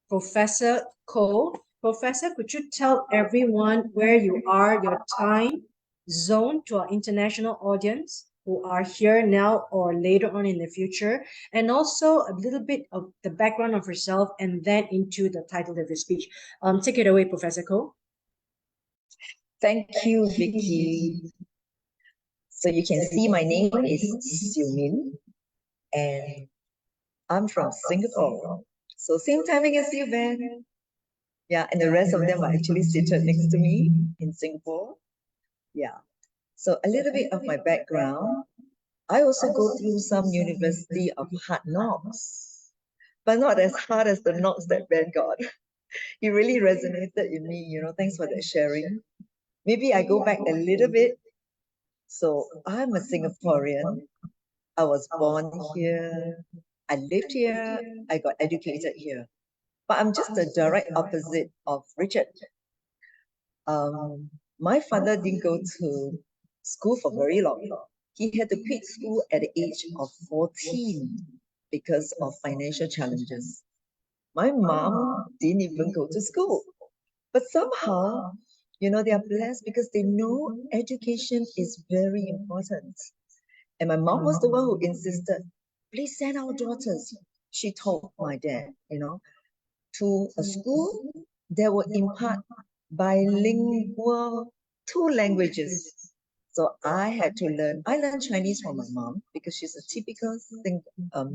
Professor Ko. Professor, could you tell everyone where you are, your time zone, to our international audience who are here now or later on in the future, and also a little bit of the background of yourself, and then into the title of your speech. Take it away, Professor Ko. Thank you, Vicky. So you can see my name is Siu Min, and I'm from Singapore. So same timing as you, Ben. Yeah, and the rest of them are actually seated next to me in Singapore. Yeah. So a little bit of my background. I also go through some university of hard knocks, but not as hard as the knocks that Ben got. It really resonated in me, thanks for that sharing. Maybe I go back a little bit. So I'm a Singaporean. I was born here. I lived here, I got educated here. But I'm just the direct opposite of Richard. My father didn't go to school for very long. He had to quit school at the age of 14 because of financial challenges. My mom didn't even go to school. But somehow, they are blessed because they know education is very important. And my mom was the one who insisted, please send our daughters, she told my dad, to a school that will impart bilingual 2 languages. So I learned Chinese from my mom because she's a typical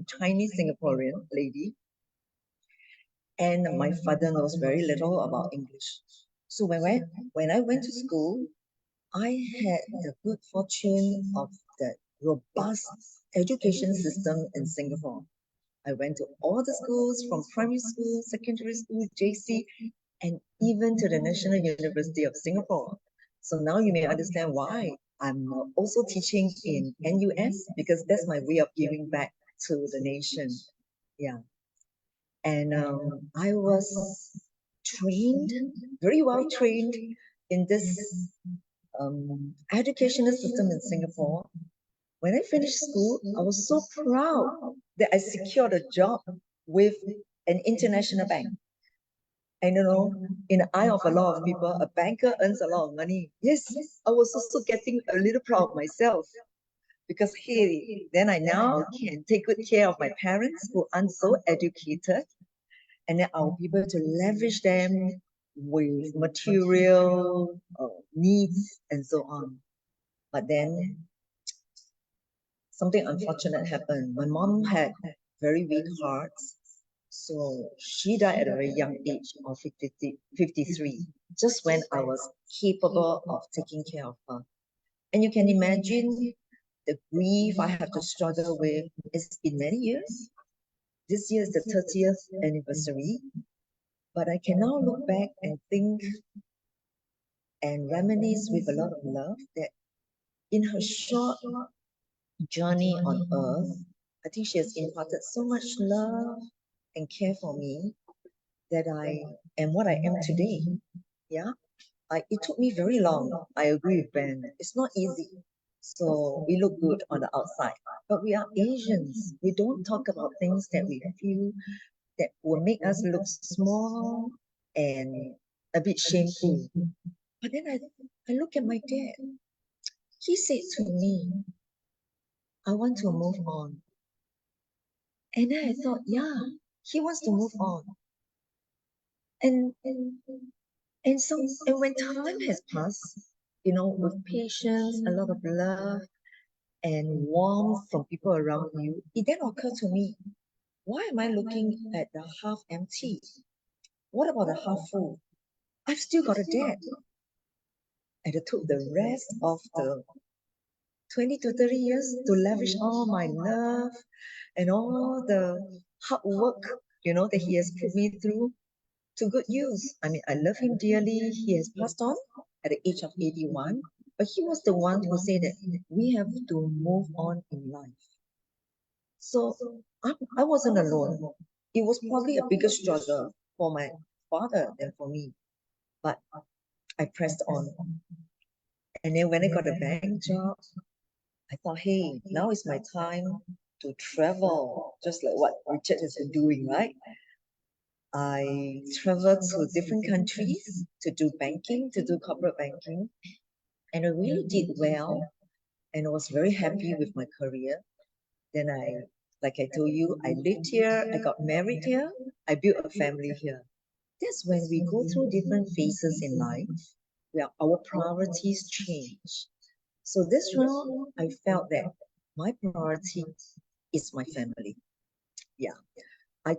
Chinese Singaporean lady. And my father knows very little about English. So when I went to school, I had the good fortune of the robust education system in Singapore. I went to all the schools from primary school, secondary school, JC, and even to the National University of Singapore. So now you may understand why I'm also teaching in NUS, because that's my way of giving back to the nation. Yeah. And I was trained, very well trained in this educational system in Singapore. When I finished school, I was so proud that I secured a job with an international bank. And in the eye of a lot of people, a banker earns a lot of money. Yes, I was also getting a little proud of myself because, hey, then I now can take good care of my parents who aren't so educated, and then I'll be able to leverage them with material needs and so on. But then something unfortunate happened. My mom had very weak heart, so she died at a very young age of 53, just when I was capable of taking care of her. And you can imagine the grief I have to struggle with. It's been many years. This year is the 30th anniversary, but I can now look back and think and reminisce with a lot of love that in her short journey on earth, I think she has imparted so much love and care for me that I am what I am today. Yeah, it took me very long. I agree with Ben. It's not easy. So we look good on the outside, but we are Asians. We don't talk about things that we feel that will make us look small and a bit shameful. But then I look at my dad. He said to me, I want to move on. And then I thought, yeah, he wants to move on. And when time has passed, with patience, a lot of love and warmth from people around you, it then occurred to me, why am I looking at the half empty? What about the half full? I've still got a dad. And it took the rest of the 20 to 30 years to lavish all my love and all the hard work, that he has put me through to good use. I mean, I love him dearly. He has passed on at the age of 81, but he was the one who said that we have to move on in life. So I wasn't alone. It was probably a bigger struggle for my father than for me, but I pressed on. And then when I got a bank job, I thought, hey, now is my time to travel, just like what Richard has been doing, right? I traveled to different countries to do banking, to do corporate banking, and I really did well, and I was very happy with my career. Then like I told you, I lived here, I got married here, I built a family here. That's when we go through different phases in life where our priorities change. So this round, I felt that my priority is my family. Yeah, I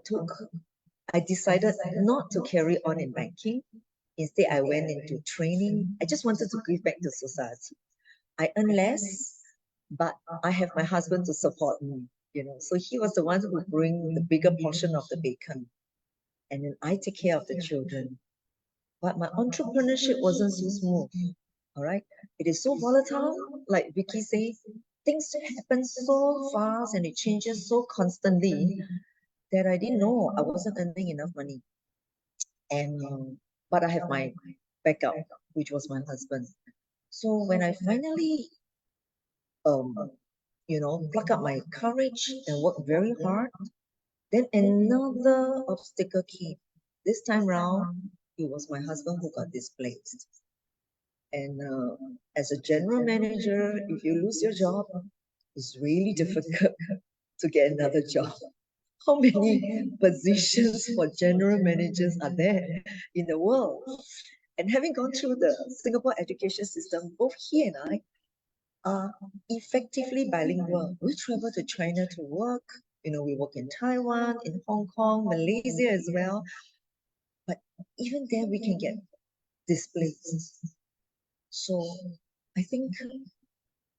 decided not to carry on in banking. Instead, I went into training. I just wanted to give back to society. I earn less, but I have my husband to support me, So he was the one who would bring the bigger portion of the bacon. And then I take care of the children. But my entrepreneurship wasn't so smooth. All right. It is so volatile, like Vicky says. things happen so fast and it changes so constantly that I didn't know I wasn't earning enough money. And but I have my backup, which was my husband. So when I finally pluck up my courage and work very hard, then another obstacle came. This time round, it was my husband who got displaced. And as a general manager, if you lose your job, it's really difficult to get another job. How many positions for general managers are there in the world? And having gone through the Singapore education system, both he and I are effectively bilingual. We travel to China to work. We work in Taiwan, in Hong Kong, Malaysia as well. But even there, we can get displaced. So I think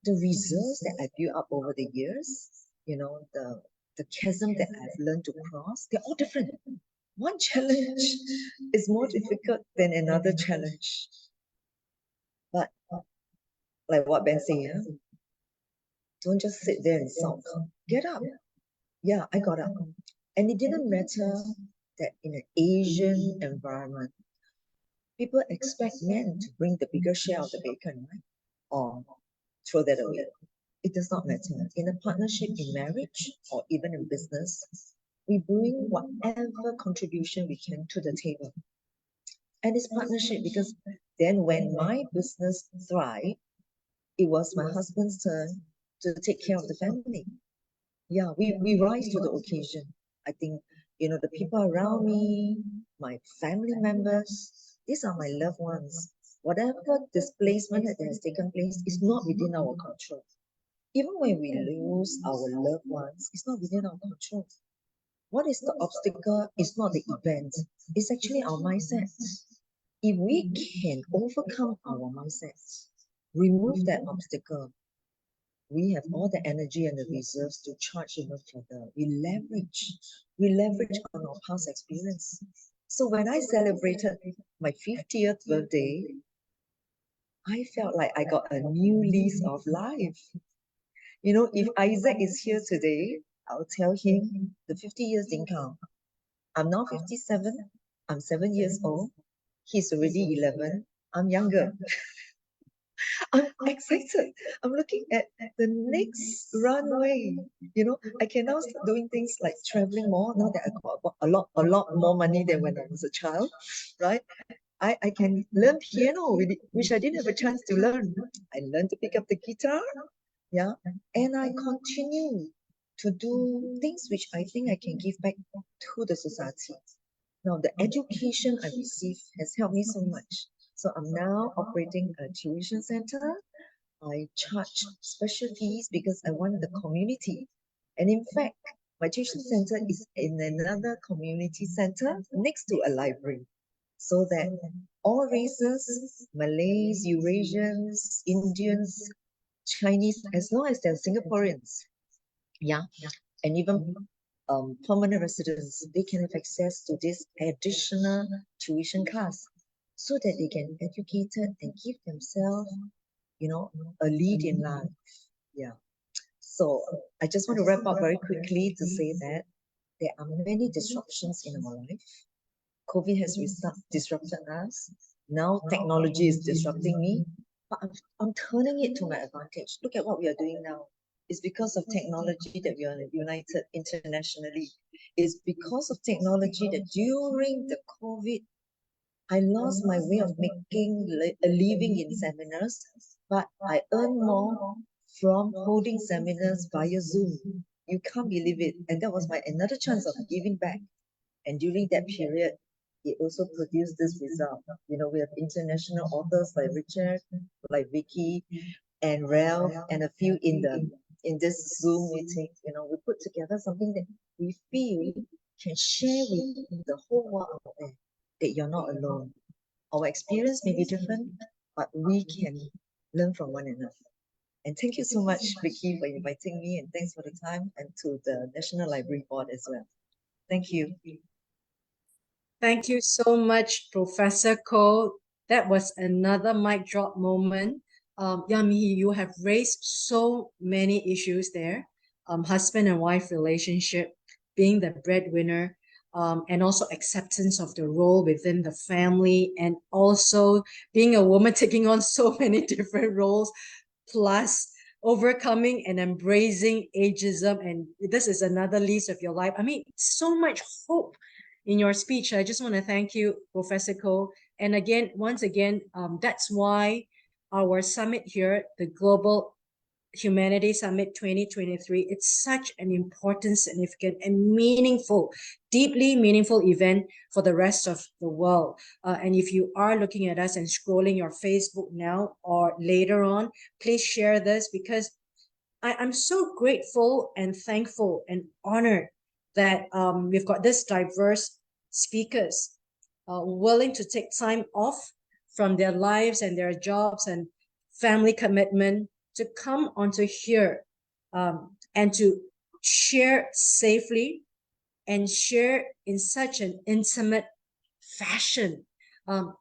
the reserves that I built up over the years, the chasm that I've learned to cross, they're all different. One challenge is more difficult than another challenge. But like what Ben said, don't just sit there and sulk. Get up. Yeah, I got up. And it didn't matter that in an Asian environment, people expect men to bring the bigger share of the bacon, right? Or throw that away. It does not matter. In a partnership, in marriage, or even in business, we bring whatever contribution we can to the table. And it's partnership because then when my business thrived, it was my husband's turn to take care of the family. Yeah, we rise to the occasion. I think, the people around me, my family members, these are my loved ones. Whatever displacement that has taken place is not within our control. Even when we lose our loved ones, it's not within our control. What is the obstacle? It's not the event. It's actually our mindset. If we can overcome our mindset, remove that obstacle, we have all the energy and the reserves to charge even further. We leverage on our past experience. So when I celebrated my 50th birthday, I felt like I got a new lease of life. If Isaac is here today, I'll tell him the 50 years didn't count. I'm now 57. I'm 7 years old. He's already 11. I'm younger. I'm excited. I'm looking at the next runway. I can now start doing things like traveling more now that I got a lot more money than when I was a child, right? I can learn piano, which I didn't have a chance to learn. I learned to pick up the guitar, yeah, and I continue to do things which I think I can give back to the society. Now, the education I received has helped me so much. So I'm now operating a tuition center. I charge special fees because I want the community. And in fact, my tuition center is in another community center next to a library, so that all races, Malays, Eurasians, Indians, Chinese, as long as they're Singaporeans, yeah, and even permanent residents, they can have access to this additional tuition class so that they can educate and give themselves, a lead in life. Yeah. So I just want to wrap up very quickly to say that there are many disruptions in our life. COVID has disrupted us. Now technology is disrupting me, but I'm turning it to my advantage. Look at what we are doing now. It's because of technology that we are united internationally. It's because of technology that during the COVID, I lost my way of making a living in seminars, but I earn more from holding seminars via Zoom. You can't believe it. And that was my another chance of giving back. And during that period, it also produced this result. We have international authors like Richard, like Vicky, and Ralph, and a few in this Zoom meeting. We put together something that we feel can share with the whole world out there, that you're not alone. Our experience may be different, but we can learn from one another. And thank you so much, Vicky, for inviting me, and thanks for the time, and to the National Library Board as well. Thank you. Thank you so much, Professor Koh. That was another mic drop moment. Yami, you have raised so many issues there. Husband and wife relationship, being the breadwinner, and also acceptance of the role within the family, and also being a woman taking on so many different roles, plus overcoming and embracing ageism. And this is another lease of your life. I mean, so much hope in your speech. I just want to thank you, Professor Ko. And again, once again, that's why our summit here, the Global Humanity Summit 2023, it's such an important, significant, and meaningful, deeply meaningful event for the rest of the world. And if you are looking at us and scrolling your Facebook now or later on, please share this, because I'm so grateful and thankful and honored that we've got this diverse speakers willing to take time off from their lives and their jobs and family commitment to come onto here and to share safely and share in such an intimate fashion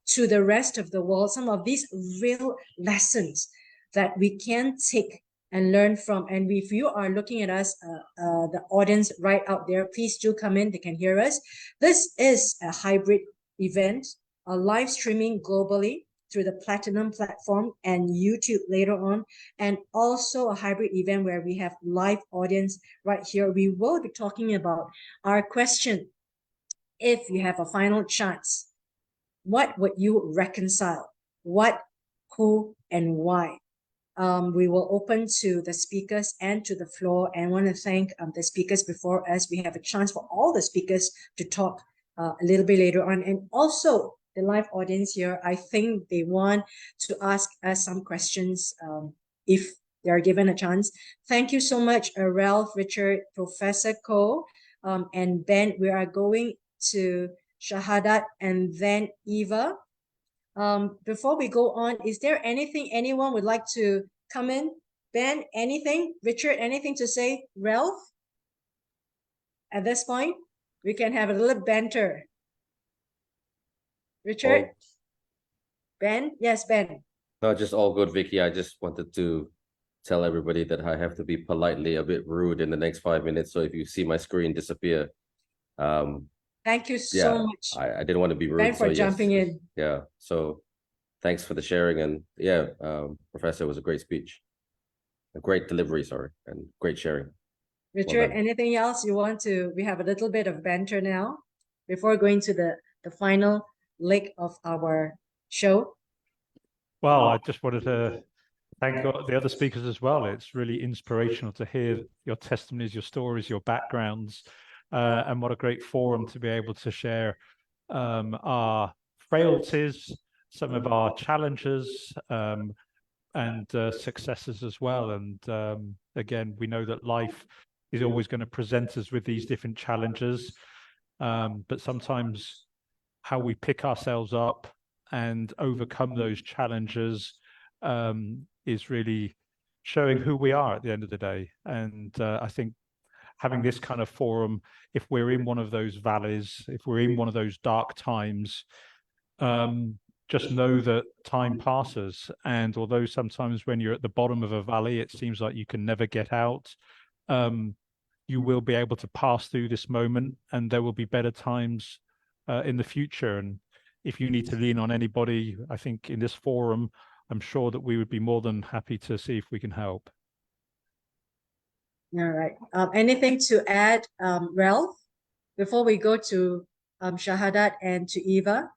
to the rest of the world some of these real lessons that we can take and learn from. And if you are looking at us, the audience right out there, please do come in, they can hear us. This is a hybrid event, a live streaming globally through the Platinum platform and YouTube later on, and also a hybrid event where we have live audience right here. We will be talking about our question: if you have a final chance, what would you reconcile? What, who, and why? We will open to the speakers and to the floor, and want to thank the speakers before us. We have a chance for all the speakers to talk a little bit later on, and also the live audience here. I think they want to ask us some questions if they are given a chance. Thank you so much, Ralph, Richard, Professor Ko, and Ben. We are going to Shahadat and then Eva. Before we go on, is there anything anyone would like to come in? Ben, anything? Richard, anything to say? Ralph? At this point, we can have a little banter. Richard? Oh, Ben? Yes, Ben. no, just all good, Vicky. I just wanted to tell everybody that I have to be politely a bit rude in the next 5 minutes. So if you see my screen disappear, thank you yeah, so much, I didn't want to be rude. Ben, for so jumping yes, in. yeah. So thanks for the sharing, and yeah, Professor, it was a great speech, a great delivery, sorry, and great sharing. Richard, done. anything else you want to? We have a little bit of banter now before going to the final leg of our show. Well, I just wanted to thank the other speakers as well. It's really inspirational to hear your testimonies, your stories, your backgrounds, and what a great forum to be able to share our frailties, some of our challenges, and successes as well. And again, we know that life is always going to present us with these different challenges, but sometimes how we pick ourselves up and overcome those challenges is really showing who we are at the end of the day. And I think having this kind of forum, if we're in one of those valleys, if we're in one of those dark times, just know that time passes. And although sometimes when you're at the bottom of a valley, it seems like you can never get out, you will be able to pass through this moment, and there will be better times in the future. And if you need to lean on anybody, I think in this forum, I'm sure that we would be more than happy to see if we can help. All right. Anything to add, Ralph, before we go to Shahadat and to Eva?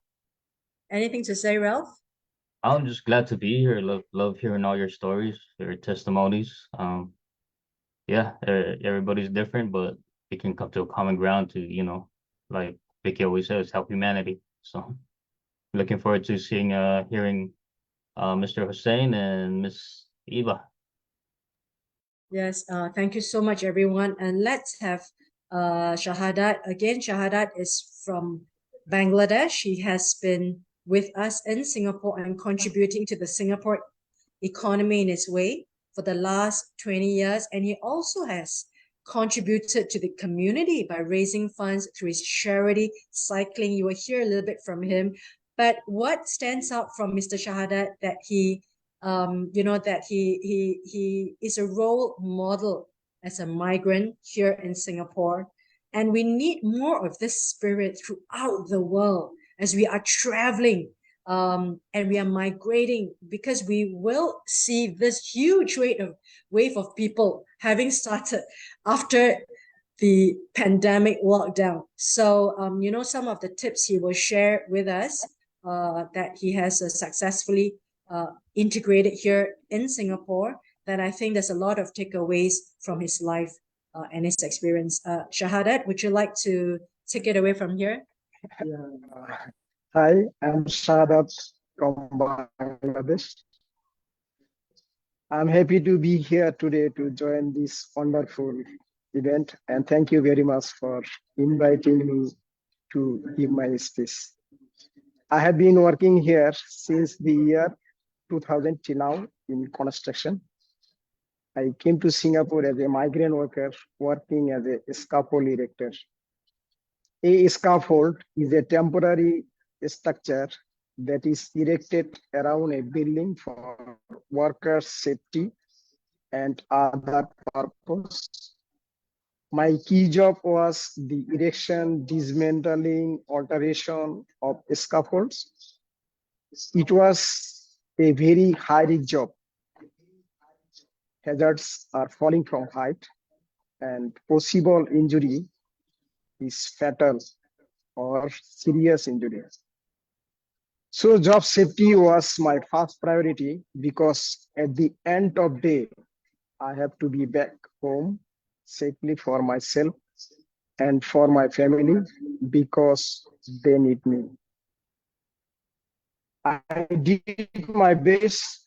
Anything to say, Ralph? I'm just glad to be here. Love hearing all your stories, your testimonies. Yeah, everybody's different, but we can come to a common ground to, like Vicky always says, help humanity. So looking forward to hearing Mr. Hussein and Miss Eva. Yes, thank you so much, everyone. And let's have Shahadat. Again, Shahadat is from Bangladesh. She has been with us in Singapore and contributing to the Singapore economy in its way for the last 20 years. And he also has contributed to the community by raising funds through his charity cycling. You will hear a little bit from him. But what stands out from Mr. Shahadat that he that he is a role model as a migrant here in Singapore. And we need more of this spirit throughout the world as we are traveling and we are migrating, because we will see this huge wave of people having started after the pandemic lockdown. So, some of the tips he will share with us that he has successfully integrated here in Singapore, that I think there's a lot of takeaways from his life and his experience. Shahadat, would you like to take it away from here? Yeah. Hi, I'm Shahadat from Bangladesh. I'm happy to be here today to join this wonderful event, and thank you very much for inviting me to give my speech. I have been working here since the year 2000 till now in construction. I came to Singapore as a migrant worker working as a scaffold erector. A scaffold is a temporary structure that is erected around a building for workers' safety and other purposes. My key job was the erection, dismantling, alteration of scaffolds. It was a very high-risk job. Hazards are falling from height, and possible injury is fatal or serious injury. So job safety was my first priority, because at the end of the day, I have to be back home safely for myself and for my family, because they need me. I did my best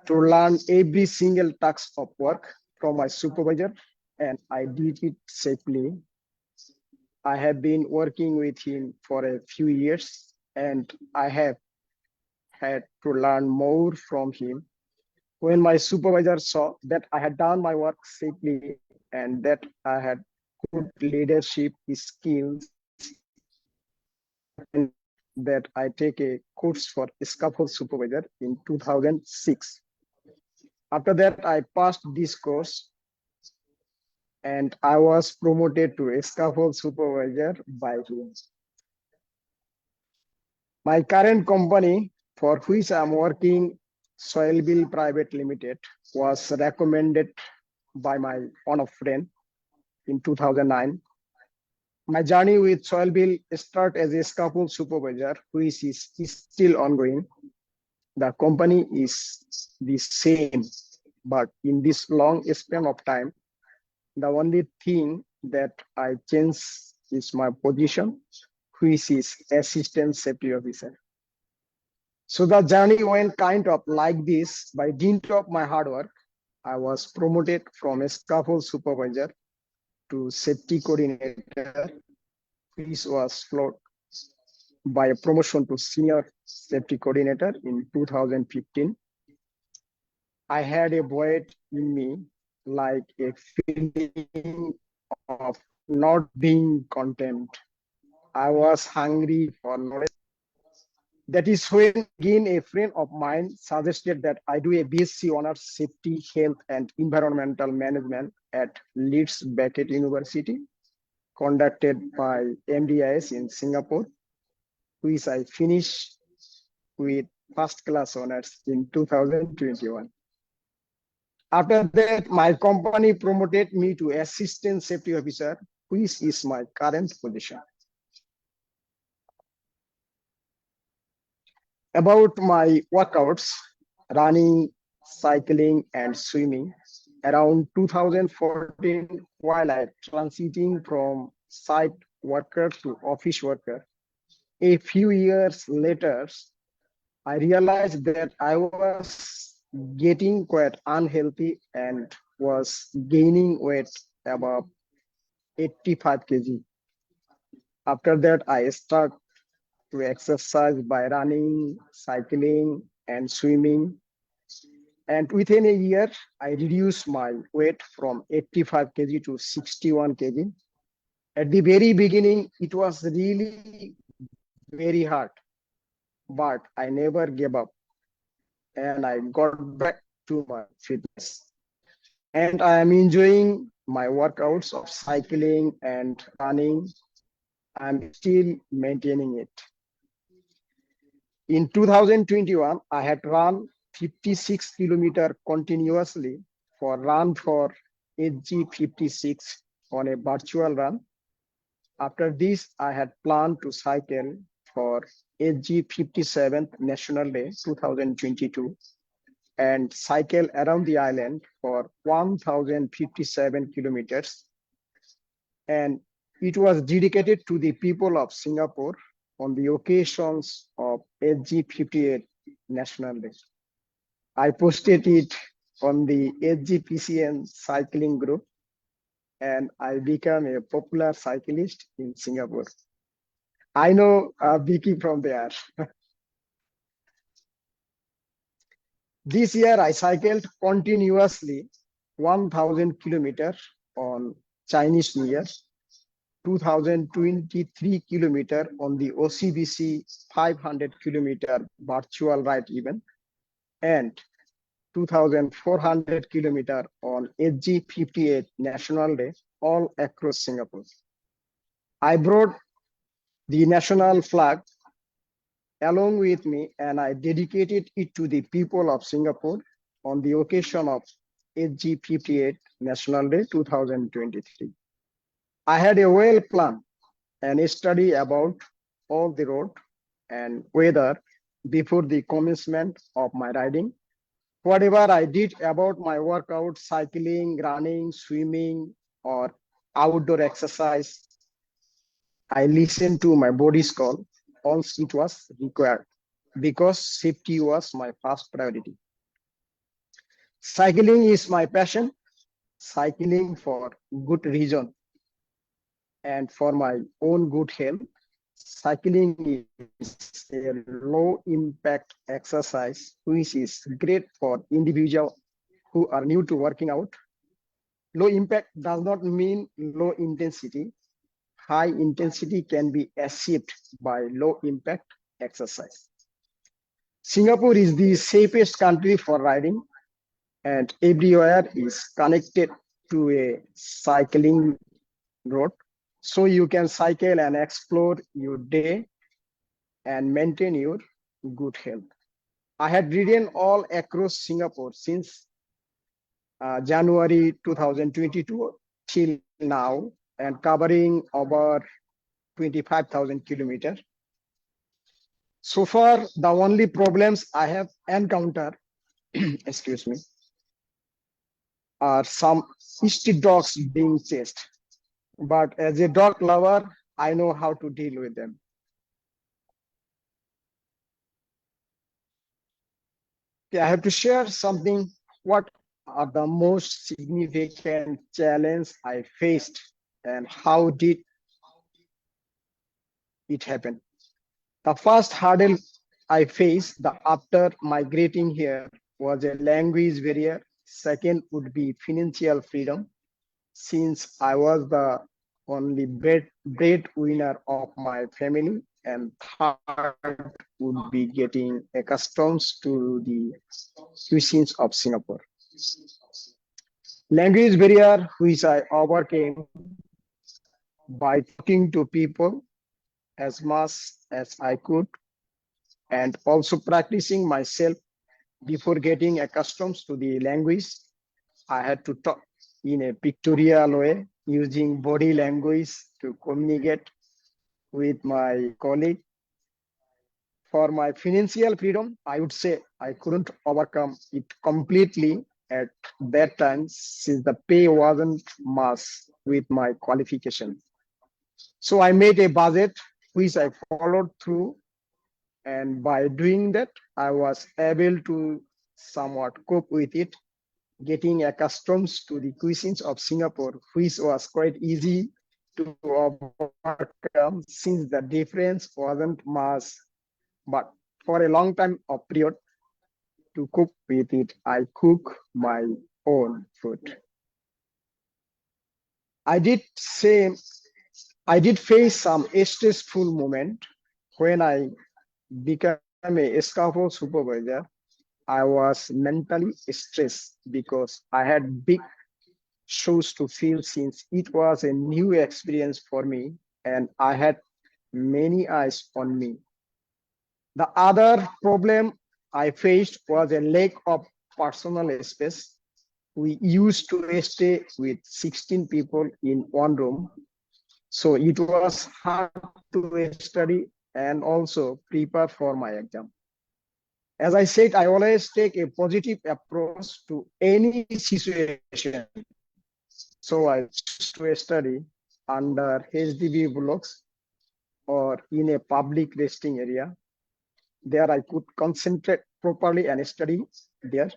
to learn every single task of work from my supervisor, and I did it safely. I have been working with him for a few years, and I have had to learn more from him. When my supervisor saw that I had done my work safely and that I had good leadership skills, and that I take a course for scaffold supervisor in 2006. After that, I passed this course and I was promoted to a scaffold supervisor by him. My current company, for which I'm working, Soilbill Private Limited, was recommended by my one of friend in 2009. My journey with Soilbill started as a scaffold supervisor, which is still ongoing. The company is the same, but in this long span of time, the only thing that I changed is my position, which is assistant safety officer. So the journey went kind of like this. By dint of my hard work, I was promoted from a scaffold supervisor to safety coordinator, which was followed by a promotion to senior safety coordinator in 2015. I had a void in me, like a feeling of not being content. I was hungry for knowledge. That is when again a friend of mine suggested that I do a BSc Honors Safety, Health and Environmental Management at Leeds Beckett University, conducted by MDIS in Singapore, which I finished with first class honors in 2021. After that, my company promoted me to assistant safety officer, which is my current position. About my workouts, running, cycling, and swimming, around 2014, while I transiting from site worker to office worker, a few years later, I realized that I was getting quite unhealthy and was gaining weight above 85 kg. After that, I started to exercise by running, cycling, and swimming. And within a year, I reduced my weight from 85 kg to 61 kg. At the very beginning, it was really very hard, but I never gave up. and I got back to my fitness. And I am enjoying my workouts of cycling and running. I'm still maintaining it. In 2021, I had run 56 kilometers continuously for Run for SG56 on a virtual run. After this, I had planned to cycle for SG57th National Day 2022 and cycle around the island for 1057 kilometers. And it was dedicated to the people of Singapore on the occasions of SG58 National Day. I posted it on the SGPCN cycling group, and I became a popular cyclist in Singapore. I know Vicky from there. This year, I cycled continuously 1,000 kilometers on Chinese New Year, 2,023 kilometers on the OCBC 500 kilometer virtual ride event, and 2,400 kilometers on SG58 National Day, all across Singapore. I brought the national flag along with me, and I dedicated it to the people of Singapore on the occasion of SG58 National Day 2023. I had a well plan and a study about all the road and weather before the commencement of my riding. Whatever I did about my workout, cycling, running, swimming, or outdoor exercise, I listened to my body's call once it was required, because safety was my first priority. Cycling is my passion, cycling for good reason and for my own good health. Cycling is a low impact exercise which is great for individuals who are new to working out. Low impact does not mean low intensity. High intensity can be achieved by low impact exercise. Singapore is the safest country for riding, and everywhere is connected to a cycling road. So you can cycle and explore your day and maintain your good health. I had ridden all across Singapore since January 2022 till now, and covering over 25,000 kilometers. So far, the only problems I have encountered, excuse me, are some street dogs being chased. But as a dog lover, I know how to deal with them. Okay, I have to share something. What are the most significant challenges I faced, and how did it happen? The first hurdle I faced after migrating here was a language barrier. Second would be financial freedom, since I was the only breadwinner of my family. And third would be getting accustomed to the cuisines of Singapore. Language barrier, which I overcame by talking to people as much as I could, and also practicing myself. Before getting accustomed to the language, I had to talk in a pictorial way, using body language to communicate with my colleague. For my financial freedom, I would say I couldn't overcome it completely at that time, since the pay wasn't much with my qualification. So I made a budget, which I followed through. And by doing that, I was able to somewhat cope with it, getting accustomed to the cuisines of Singapore, which was quite easy to overcome, since the difference wasn't much. But for a long time of period, to cook with it, I cook my own food. I did face some stressful moment when I became a scaffold supervisor. I was mentally stressed because I had big shoes to fill since it was a new experience for me and I had many eyes on me. The other problem I faced was a lack of personal space. We used to stay with 16 people in one room, so it was hard to study and also prepare for my exam. As I said, I always take a positive approach to any situation. So I choose to study under HDB blocks or in a public resting area. There I could concentrate properly and study there.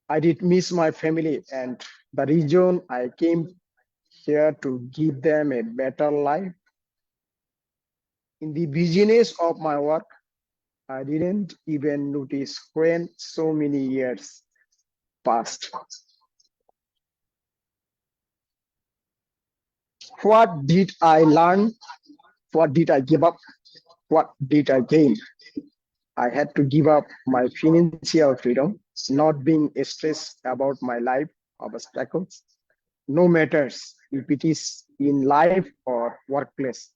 I did miss my family and the region I came here to give them a better life. In the busyness of my work, I didn't even notice when so many years passed. What did I learn? What did I give up? What did I gain? I had to give up my financial freedom, not being stressed about my life obstacles, no matters if it is in life or workplace.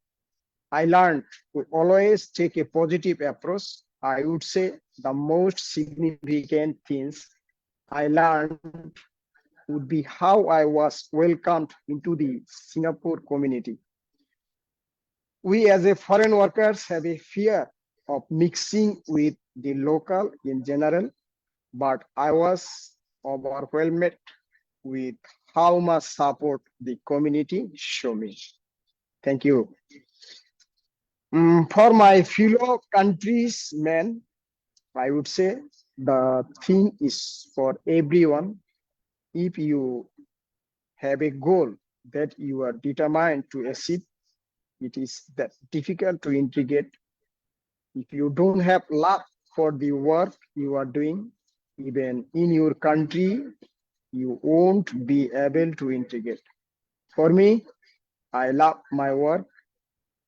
I learned to always take a positive approach. I would say the most significant things I learned would be how I was welcomed into the Singapore community. We as a foreign workers have a fear of mixing with the local in general, but I was overwhelmed with how much support the community showed me. Thank you. For my fellow countrymen, I would say the thing is for everyone. If you have a goal that you are determined to achieve, it is that difficult to integrate. If you don't have love for the work you are doing, even in your country, you won't be able to integrate. For me, I love my work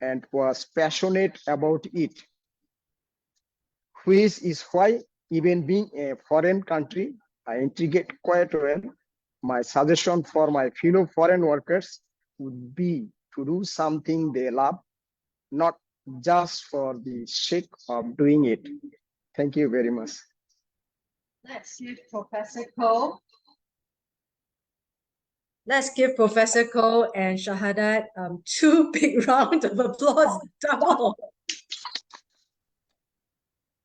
and was passionate about it, which is why even being a foreign country, I integrate quite well. My suggestion for my fellow foreign workers would be to do something they love, not just for the sake of doing it. Thank you very much. Let's give Professor Ko. Let's give Professor Ko and Shahadat two big rounds of applause. Double.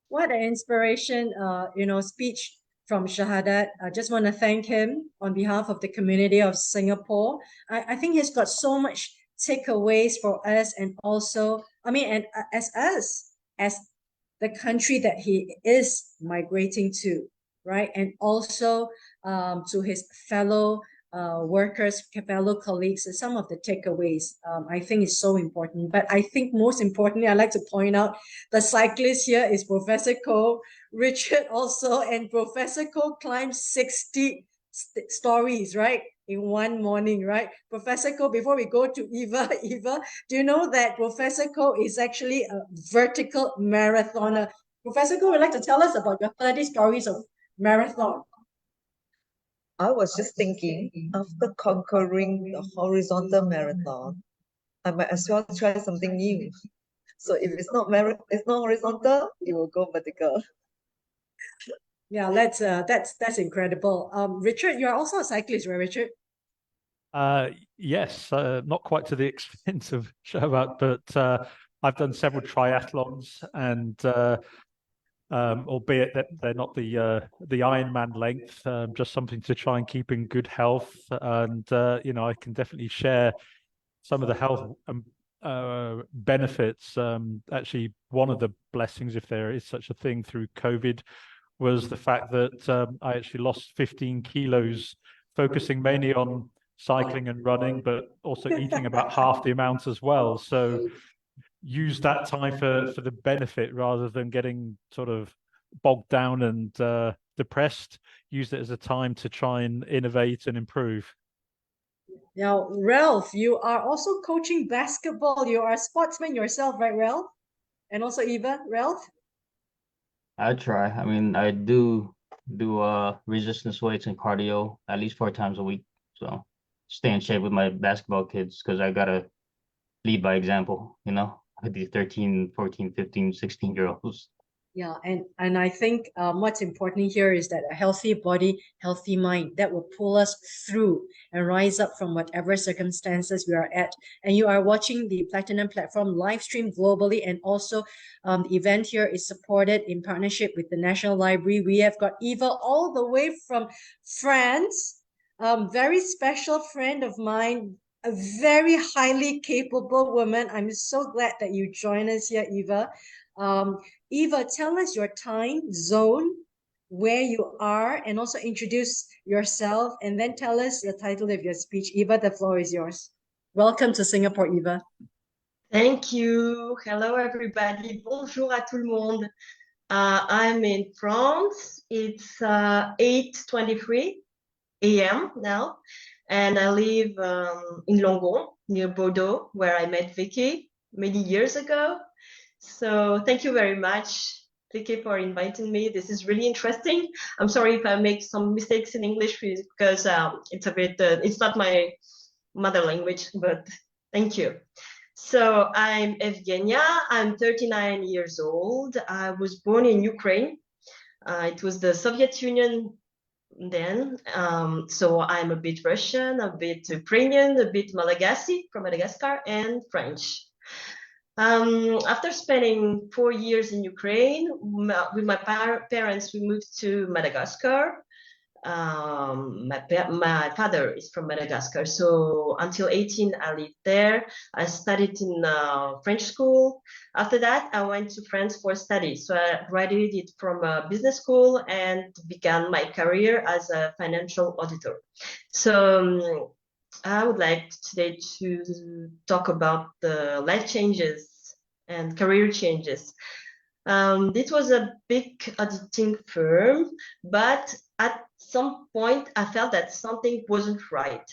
What an inspiration, speech from Shahadat. I just want to thank him on behalf of the community of Singapore. I think he's got so much takeaways for us, and also, and as us, as the country that he is migrating to, right? And also to his fellow workers, fellow colleagues, and some of the takeaways I think is so important. But I think most importantly, I'd like to point out the cyclist here is Professor Ko, Richard also, and Professor Ko climbed 60 stories, right? In one morning, right? Professor Ko, before we go to Eva, do you know that Professor Ko is actually a vertical marathoner? Professor Ko would like to tell us about your 30 stories of marathon. I was just thinking, after conquering the horizontal marathon, I might as well try something new. So if it's not horizontal, it will go vertical. Yeah, that's incredible. Richard, you're also a cyclist, right, Richard? Yes, not quite to the extent of Shahabat, but I've done several triathlons, and albeit that they're not the Ironman length, just something to try and keep in good health. And I can definitely share some of the health benefits. Actually, one of the blessings, if there is such a thing, through COVID was the fact that I actually lost 15 kilos, focusing mainly on cycling and running, but also eating about half the amount as well. So use that time for the benefit rather than getting sort of bogged down and depressed. Use it as a time to try and innovate and improve. Now, Ralph, you are also coaching basketball. You are a sportsman yourself, right, Ralph? And also Eva, Ralph? I try. I mean, I do resistance weights and cardio at least 4 times a week. So stay in shape with my basketball kids because I gotta lead by example, with the 13, 14, 15, 16-year-olds. Yeah, and I think what's important here is that a healthy body, healthy mind, that will pull us through and rise up from whatever circumstances we are at. And you are watching the Platinum Platform live stream globally, and also the event here is supported in partnership with the National Library. We have got Eva all the way from France, very special friend of mine, a very highly capable woman. I'm so glad that you join us here, Eva. Um, Eva, tell us your time zone, where you are, and also introduce yourself, and then tell us the title of your speech. Eva, the floor is yours. Welcome to Singapore, Eva. Thank you. Hello, everybody. Bonjour à tout le monde. I'm in France. It's 8:23 a.m. now, and I live in Langon, near Bordeaux, where I met Vicky many years ago. So thank you very much, Vicky, for inviting me. This is really interesting. I'm sorry if I make some mistakes in English because it's a bit, it's not my mother language, but thank you. So I'm Evgenia. I'm 39 years old. I was born in Ukraine. It was the Soviet Union then. So I'm a bit Russian, a bit Ukrainian, a bit Malagasy from Madagascar, and French. After spending 4 years in Ukraine, with my parents, we moved to Madagascar. My father is from Madagascar, so until 18 I lived there. I studied in French school. After that I went to France for study, so I graduated from a business school and began my career as a financial auditor. So I would like today to talk about the life changes and career changes. This was a big auditing firm, but at some point I felt that something wasn't right.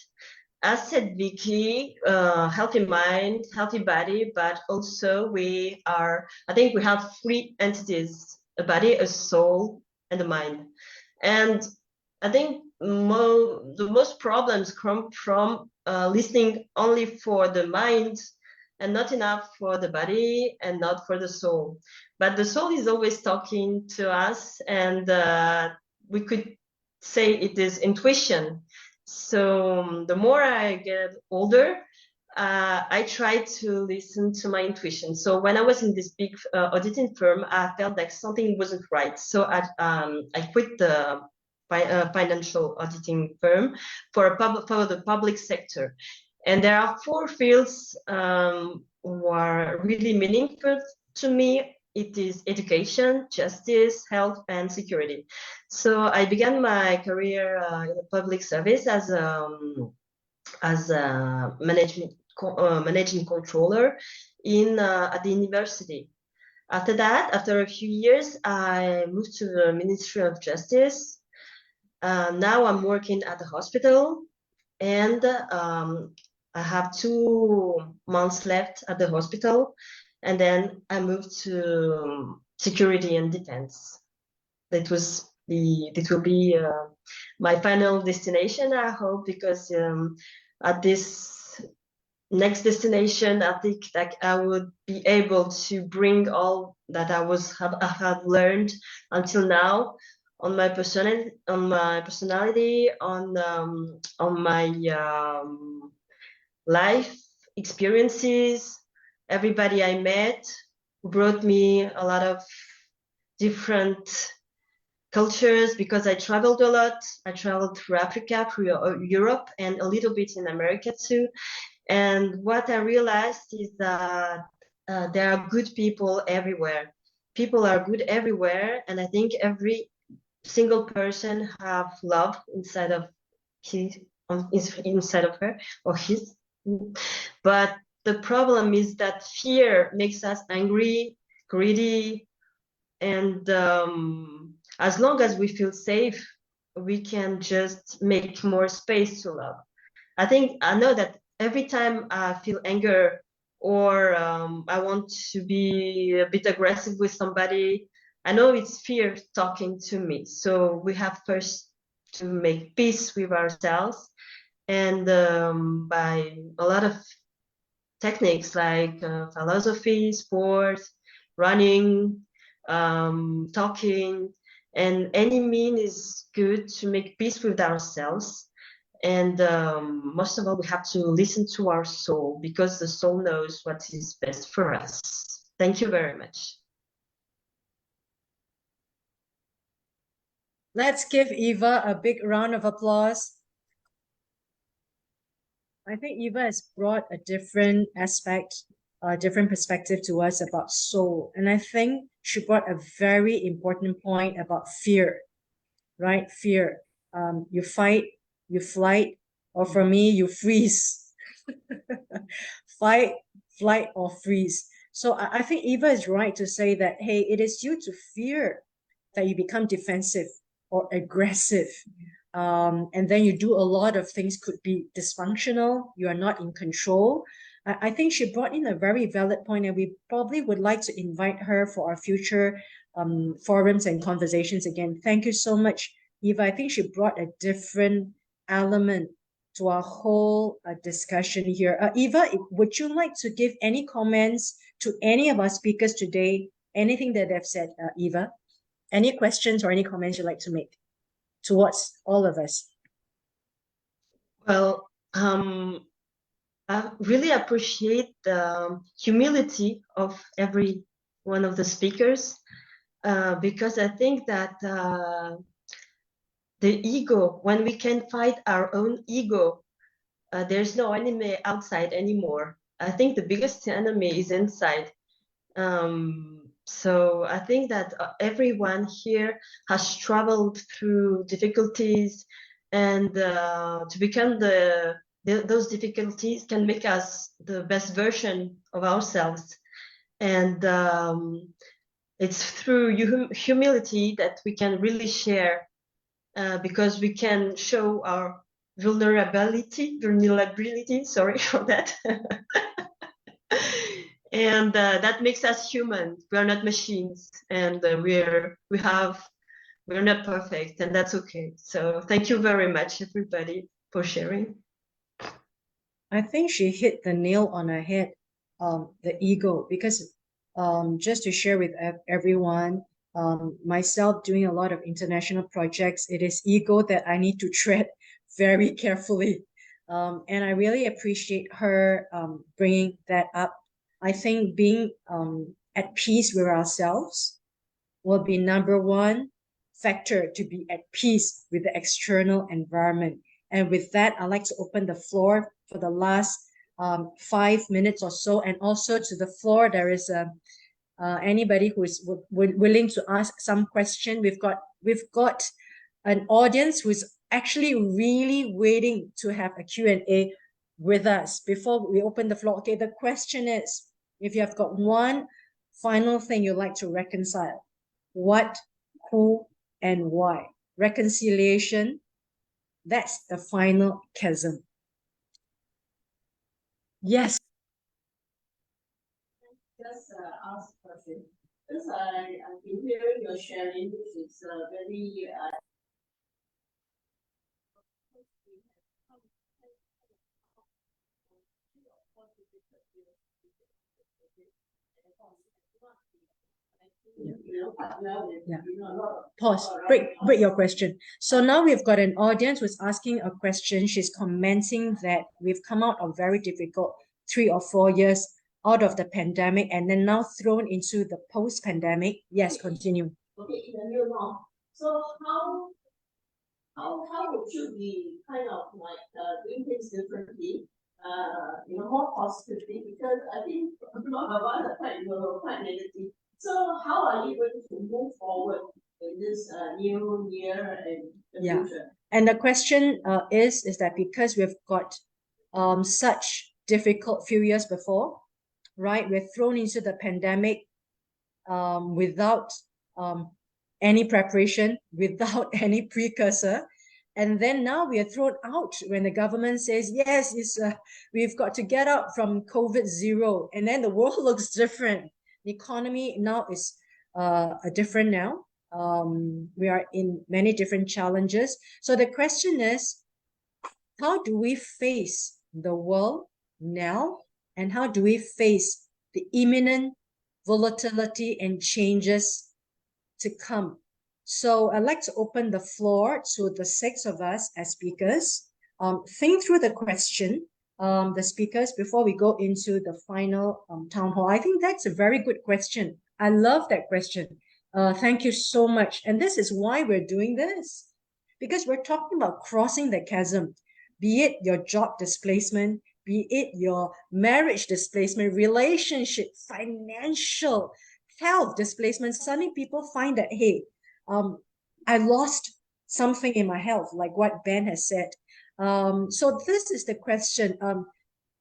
As said Vicky, healthy mind, healthy body, but also I think we have three entities: a body, a soul, and a mind. And I think the most problems come from listening only for the mind and not enough for the body and not for the soul. But the soul is always talking to us, and we could say it is intuition. So the more I get older, I try to listen to my intuition. So when I was in this big auditing firm, I felt like something wasn't right. So I quit the financial auditing firm for the public sector. And there are four fields who are really meaningful to me. It is education, justice, health, and security. So I began my career in the public service as a managing controller at the university. After that, after a few years, I moved to the Ministry of Justice. Now I'm working at the hospital, and I have 2 months left at the hospital, and then I moved to security and defense. That will be my final destination, I hope, because at this next destination, I think that I would be able to bring all that I have learned until now on my personality, on my life experiences. Everybody I met brought me a lot of different cultures, because I traveled a lot. I traveled through Africa, through Europe, and a little bit in America too. And what I realized is that there are good people everywhere. People are good everywhere, and I think every single person have love inside of her or his. But the problem is that fear makes us angry, greedy, and as long as we feel safe, we can just make more space to love. I know that every time I feel anger, or I want to be a bit aggressive with somebody, I know it's fear talking to me. So we have first to make peace with ourselves, and by a lot of techniques like philosophy, sports, running, talking, and any mean is good to make peace with ourselves. And most of all, we have to listen to our soul, because the soul knows what is best for us. Thank you very much. Let's give Eva a big round of applause. I think Eva has brought a different aspect, a different perspective to us about soul. And I think she brought a very important point about fear, right? Fear. You fight, you flight, or for me, you freeze. Fight, flight, or freeze. So I think Eva is right to say that, hey, it is due to fear that you become defensive or aggressive. And then you do a lot of things, could be dysfunctional, you are not in control. I think she brought in a very valid point, and we probably would like to invite her for our future forums and conversations again. Thank you so much, Eva. I think she brought a different element to our whole discussion here. Eva, would you like to give any comments to any of our speakers today? Anything that they've said, Eva? Any questions or any comments you'd like to make towards all of us? Well, I really appreciate the humility of every one of the speakers, because I think that the ego, when we can fight our own ego, there's no enemy outside anymore. I think the biggest enemy is inside. So I think that everyone here has traveled through difficulties, and to become those difficulties can make us the best version of ourselves. And it's through humility that we can really share, because we can show our vulnerability, sorry for that. And that makes us human. We are not machines, and we're not perfect, and that's okay. So thank you very much, everybody, for sharing. I think she hit the nail on her head, the ego, because just to share with everyone, myself doing a lot of international projects, it is ego that I need to tread very carefully. And I really appreciate her bringing that up. I think being at peace with ourselves will be number one factor to be at peace with the external environment. And with that, I'd like to open the floor for the last 5 minutes or so. And also to the floor, there is anybody who is willing to ask some question. We've got an audience who's actually really waiting to have a Q&A with us before we open the floor. Okay, the question is, if you have got one final thing you'd like to reconcile, what, who, and why? Reconciliation, that's the final chasm. Yes. Just ask a question. Because I've been hearing your sharing, which is very Yeah. Pause. Break your question. So now we've got an audience who's asking a question. She's commenting that we've come out of very difficult 3 or 4 years out of the pandemic, and then now thrown into the post-pandemic. Yes, continue. okay in the new norm. So how would you be kind of like doing things differently? More positively, because I think a lot of us are quite negative. So how are you going to move forward in this new year and the future? And the question is that because we've got such difficult few years before, right? We're thrown into the pandemic without any preparation, without any precursor. And then now we are thrown out when the government says, yes, we've got to get out from COVID-0. And then the world looks different. The economy now is are different now. We are in many different challenges. So the question is, how do we face the world now? And how do we face the imminent volatility and changes to come? So I'd like to open the floor to the 6 of us as speakers. Think through the question, the speakers, before we go into the final town hall. I think that's a very good question. I love that question. Thank you so much. And this is why we're doing this, because we're talking about crossing the chasm, be it your job displacement, be it your marriage displacement, relationship, financial, health displacement. Suddenly people find that, hey, I lost something in my health, like what Ben has said. So this is the question.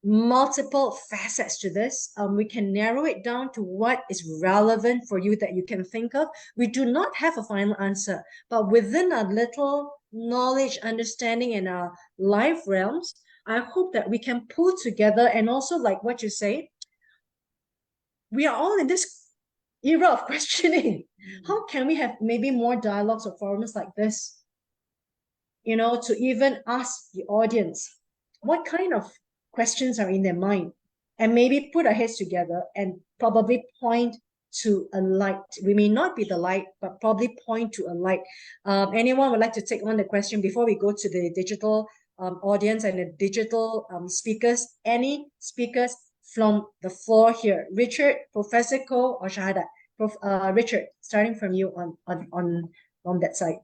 Multiple facets to this. We can narrow it down to what is relevant for you that you can think of. We do not have a final answer, but within our little knowledge, understanding, and our life realms, I hope that we can pull together, and also like what you say, we are all in this era of questioning. How can we have maybe more dialogues or forums like this, to even ask the audience what kind of questions are in their mind, and maybe put our heads together and probably point to a light. We may not be the light, but probably point to a light. Anyone would like to take on the question before we go to the digital audience and the digital speakers? Any speakers from the floor here? Richard, Professor Ko, or Shahada? Richard, starting from you on that side.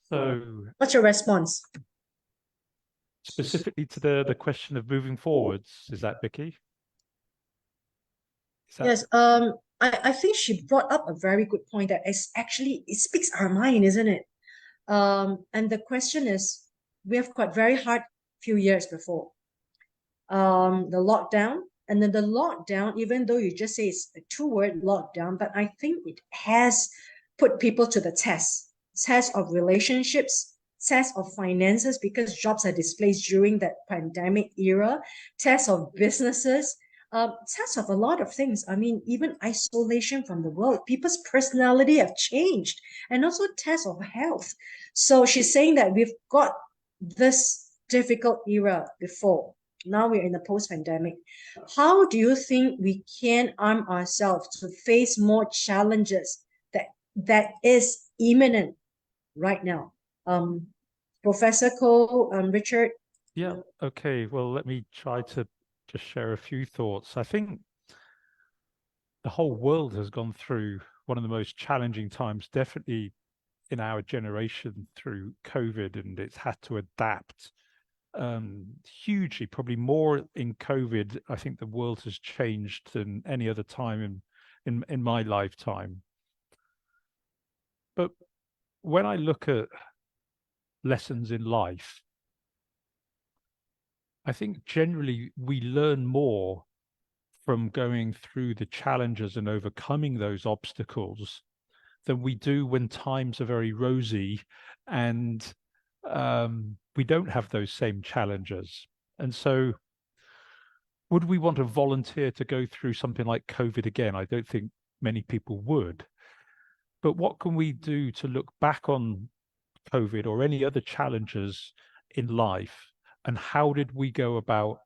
So, what's your response? Specifically to the question of moving forwards, is that Vicky? Yes, I think she brought up a very good point that is actually, it speaks our mind, isn't it? And the question is, we have got very hard few years before. The lockdown, and then the lockdown, even though you just say it's a 2-word lockdown, but I think it has put people to the test of relationships, test of finances, because jobs are displaced during that pandemic era, test of businesses, test of a lot of things. I mean, even isolation from the world, people's personality have changed, and also test of health. So she's saying that we've got this difficult era before. Now we're in the post-pandemic. How do you think we can arm ourselves to face more challenges that is imminent right now? Professor Ko, Richard? Yeah, okay. Well, let me try to just share a few thoughts. I think the whole world has gone through one of the most challenging times, definitely in our generation, through COVID, and it's had to adapt hugely, probably more in COVID. I think the world has changed than any other time in my lifetime. But when I look at lessons in life, I think generally we learn more from going through the challenges and overcoming those obstacles than we do when times are very rosy and we don't have those same challenges. And so would we want to volunteer to go through something like COVID again? I don't think many people would. But what can we do to look back on COVID or any other challenges in life, and how did we go about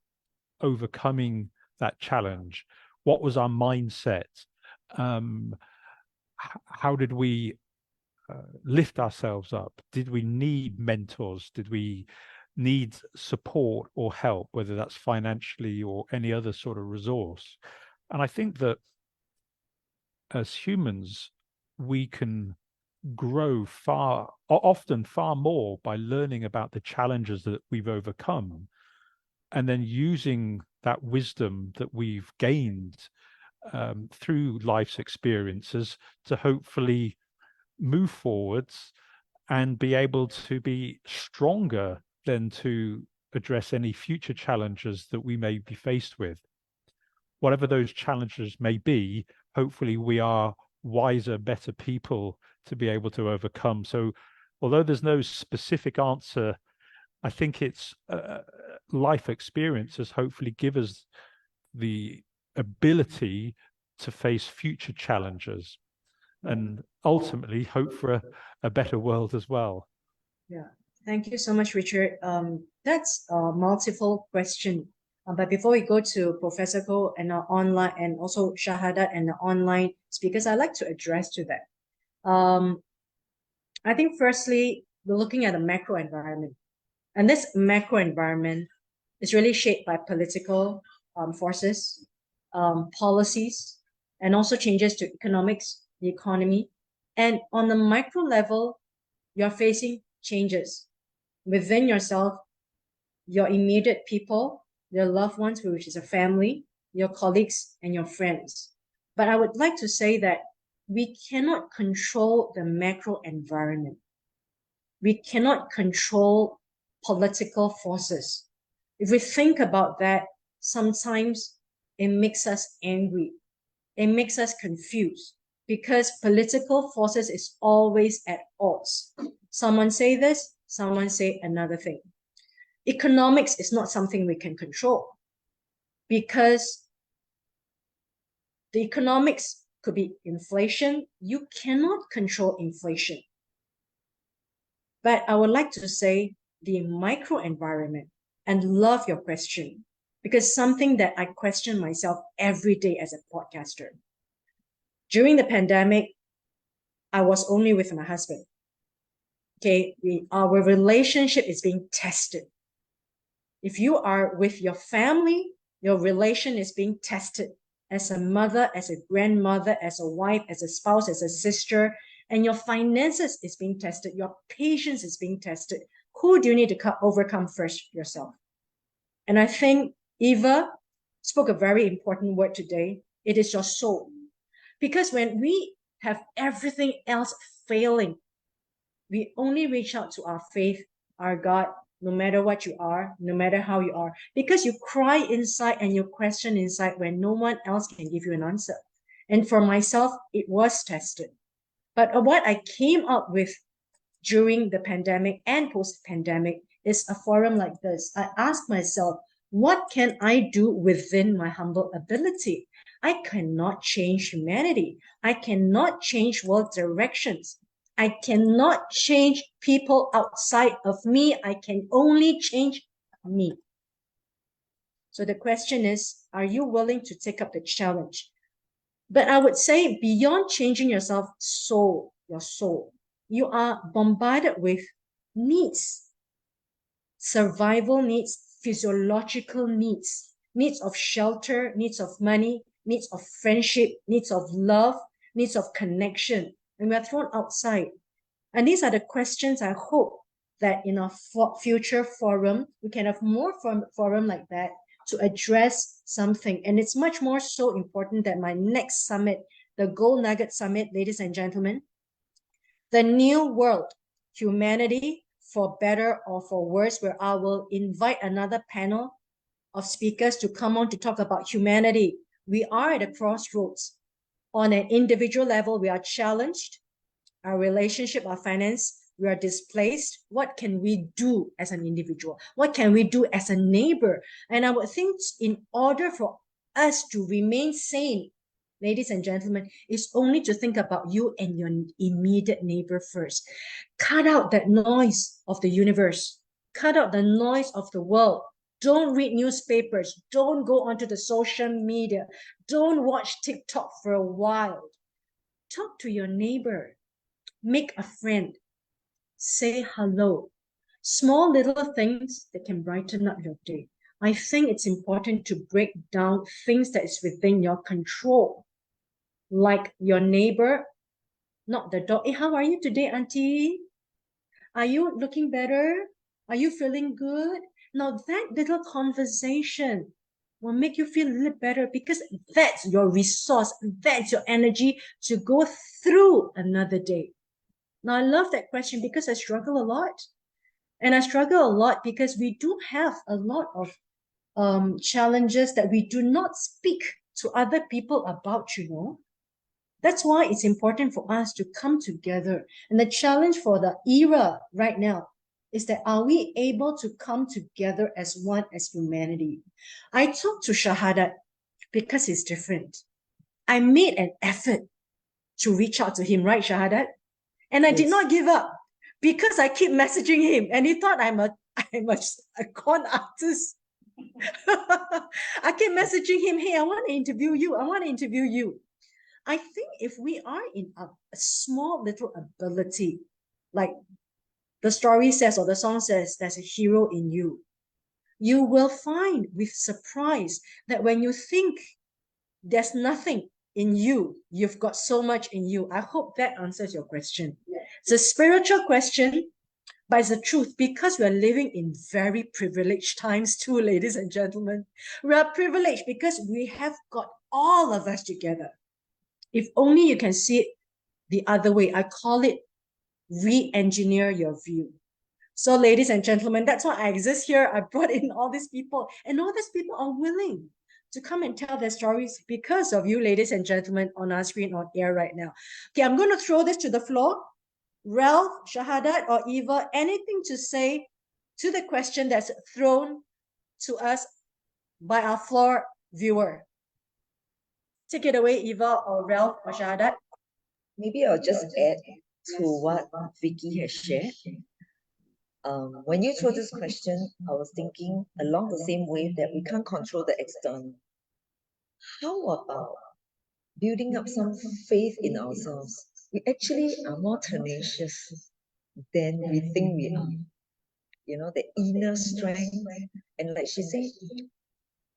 overcoming that challenge? What was our mindset? How did we lift ourselves up? Did we need mentors? Did we need support or help, whether that's financially or any other sort of resource? And I think that as humans, we can grow often far more by learning about the challenges that we've overcome, and then using that wisdom that we've gained through life's experiences to hopefully move forwards and be able to be stronger than to address any future challenges that we may be faced with. Whatever those challenges may be, hopefully we are wiser, better people to be able to overcome. So although there's no specific answer, I think it's life experiences hopefully give us the ability to face future challenges and ultimately hope for a better world as well? Yeah, thank you so much, Richard. That's a multiple question. But before we go to Professor Ko and our online and also Shahadat and the online speakers, I'd like to address to that. I think firstly, we're looking at the macro environment. And this macro environment is really shaped by political forces, policies, and also changes to economics, the economy. And on the micro level, you're facing changes within yourself, your immediate people, your loved ones, which is a family, your colleagues, and your friends. But I would like to say that we cannot control the macro environment. We cannot control political forces. If we think about that, sometimes it makes us angry. It makes us confused because political forces is always at odds. Someone say this, someone say another thing. Economics is not something we can control because the economics could be inflation. You cannot control inflation. But I would like to say the micro environment, and love your question, because something that I question myself every day as a podcaster. During the pandemic, I was only with my husband. Okay, our relationship is being tested. If you are with your family, your relation is being tested as a mother, as a grandmother, as a wife, as a spouse, as a sister, and your finances is being tested. Your patience is being tested. Who do you need to overcome first? Yourself. And I think Eva spoke a very important word today. It is your soul. Because when we have everything else failing, we only reach out to our faith, our God, no matter what you are, no matter how you are, because you cry inside and you question inside when no one else can give you an answer. And for myself, it was tested. But what I came up with during the pandemic and post-pandemic is a forum like this. I asked myself, what can I do within my humble ability? I cannot change humanity. I cannot change world directions. I cannot change people outside of me. I can only change me. So the question is, are you willing to take up the challenge? But I would say beyond changing yourself, your soul, you are bombarded with needs, survival needs, physiological needs, needs of shelter, needs of money, needs of friendship, needs of love, needs of connection. And we are thrown outside. And these are the questions I hope that in our future forum, we can have more forum like that to address something. And it's much more so important that my next summit, the Gold Nugget Summit, ladies and gentlemen, the new world, humanity for better or for worse, where I will invite another panel of speakers to come on to talk about humanity. We are at a crossroads. On an individual level, we are challenged. Our relationship, our finance, we are displaced. What can we do as an individual? What can we do as a neighbor? And I would think in order for us to remain sane, ladies and gentlemen, is only to think about you and your immediate neighbor first. Cut out that noise of the universe. Cut out the noise of the world. Don't read newspapers. Don't go onto the social media. Don't watch TikTok for a while. Talk to your neighbor. Make a friend. Say hello. Small little things that can brighten up your day. I think it's important to break down things that is within your control. Like your neighbor, not the dog. Hey, how are you today, auntie? Are you looking better? Are you feeling good? Now that little conversation will make you feel a little better because that's your resource. That's your energy to go through another day. Now, I love that question because I struggle a lot. And I struggle a lot because we do have a lot of challenges that we do not speak to other people about, you know. That's why it's important for us to come together. And the challenge for the era right now is that are we able to come together as one, as humanity? I talk to Shahadat because it's different. I made an effort to reach out to him, right, Shahadat? And I did not give up because I keep messaging him, and he thought I'm a con artist. I keep messaging him, hey, I want to interview you. I want to interview you. I think if we are in a small little ability, like the story says or the song says, there's a hero in you, you will find with surprise that when you think there's nothing in you, you've got so much in you. I hope that answers your question. It's a spiritual question, but it's the truth, because we are living in very privileged times too, ladies and gentlemen. We are privileged because we have got all of us together. If only you can see it the other way. I call it re-engineer your view. So, ladies and gentlemen, that's why I exist here. I brought in all these people, and all these people are willing to come and tell their stories because of you, ladies and gentlemen, on our screen, on air right now. Okay, I'm going to throw this to the floor. Ralph, Shahadat, or Eva, anything to say to the question that's thrown to us by our floor viewer? Take it away, Eva or Ralph or Shahadat. Maybe I'll just add to what Vicky has shared. When you throw this question, I was thinking along the same way that we can't control the external. How about building up some faith in ourselves? We actually are more tenacious than we think we are. You know, the inner strength. And like she said,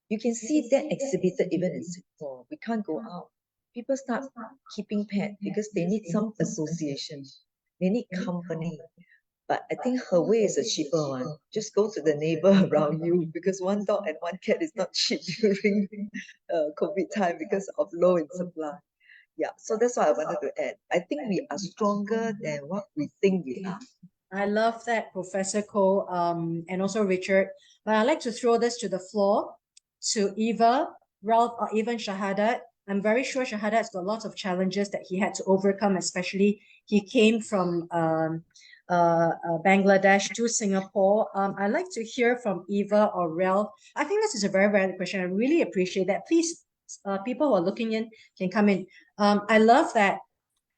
you can see that exhibited even in Singapore. We can't go out. People start keeping pet because they need some association. They need company. But I think her way is a cheaper one. Just go to the neighbor around you, because one dog and one cat is not cheap during COVID time because of low in supply. Yeah, so that's what I wanted to add. I think we are stronger than what we think we are. I love that, Professor Ko, and also Richard. But I'd like to throw this to the floor to Eva, Ralph, or even Shahadat. I'm very sure Shahadat's got lots of challenges that he had to overcome, especially he came from Bangladesh to Singapore. I'd like to hear from Eva or Ralph. I think this is a very valid question. I really appreciate that. Please, people who are looking in can come in. I love that,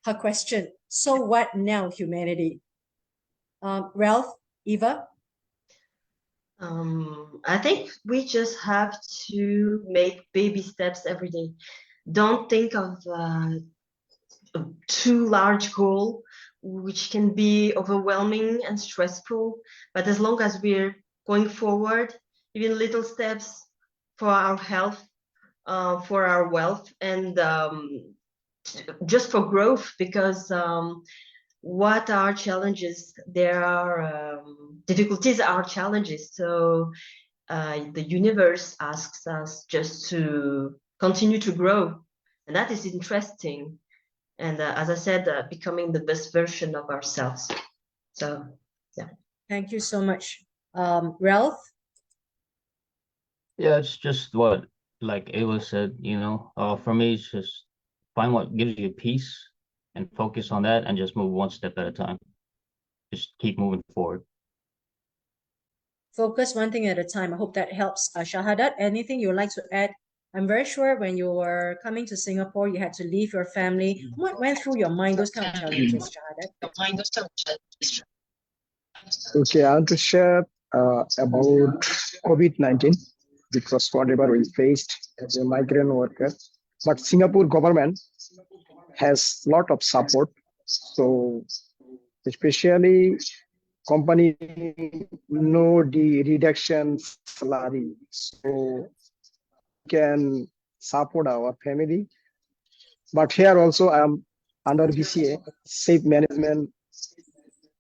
her question. So what now, humanity? Ralph, Eva? I think we just have to make baby steps every day. Don't think of a too large goal, which can be overwhelming and stressful. But as long as we're going forward, even little steps for our health, for our wealth, and just for growth, because what are challenges? There are difficulties are challenges. So the universe asks us just to continue to grow, and that is interesting. And as I said, becoming the best version of ourselves. So, yeah. Thank you so much. Ralph? Yeah, it's just what like Ava said, for me it's just find what gives you peace and focus on that and just move one step at a time. Just keep moving forward. Focus one thing at a time. I hope that helps. Shahadat, anything you would like to add? I'm very sure when you were coming to Singapore, you had to leave your family. What went through your mind, those kind of challenges, Shahadat? Okay, I want to share about COVID-19, because whatever we faced as a migrant worker, but Singapore government has lot of support. So especially company no the reduction salary, so can support our family. But here also I am under BCA, safe management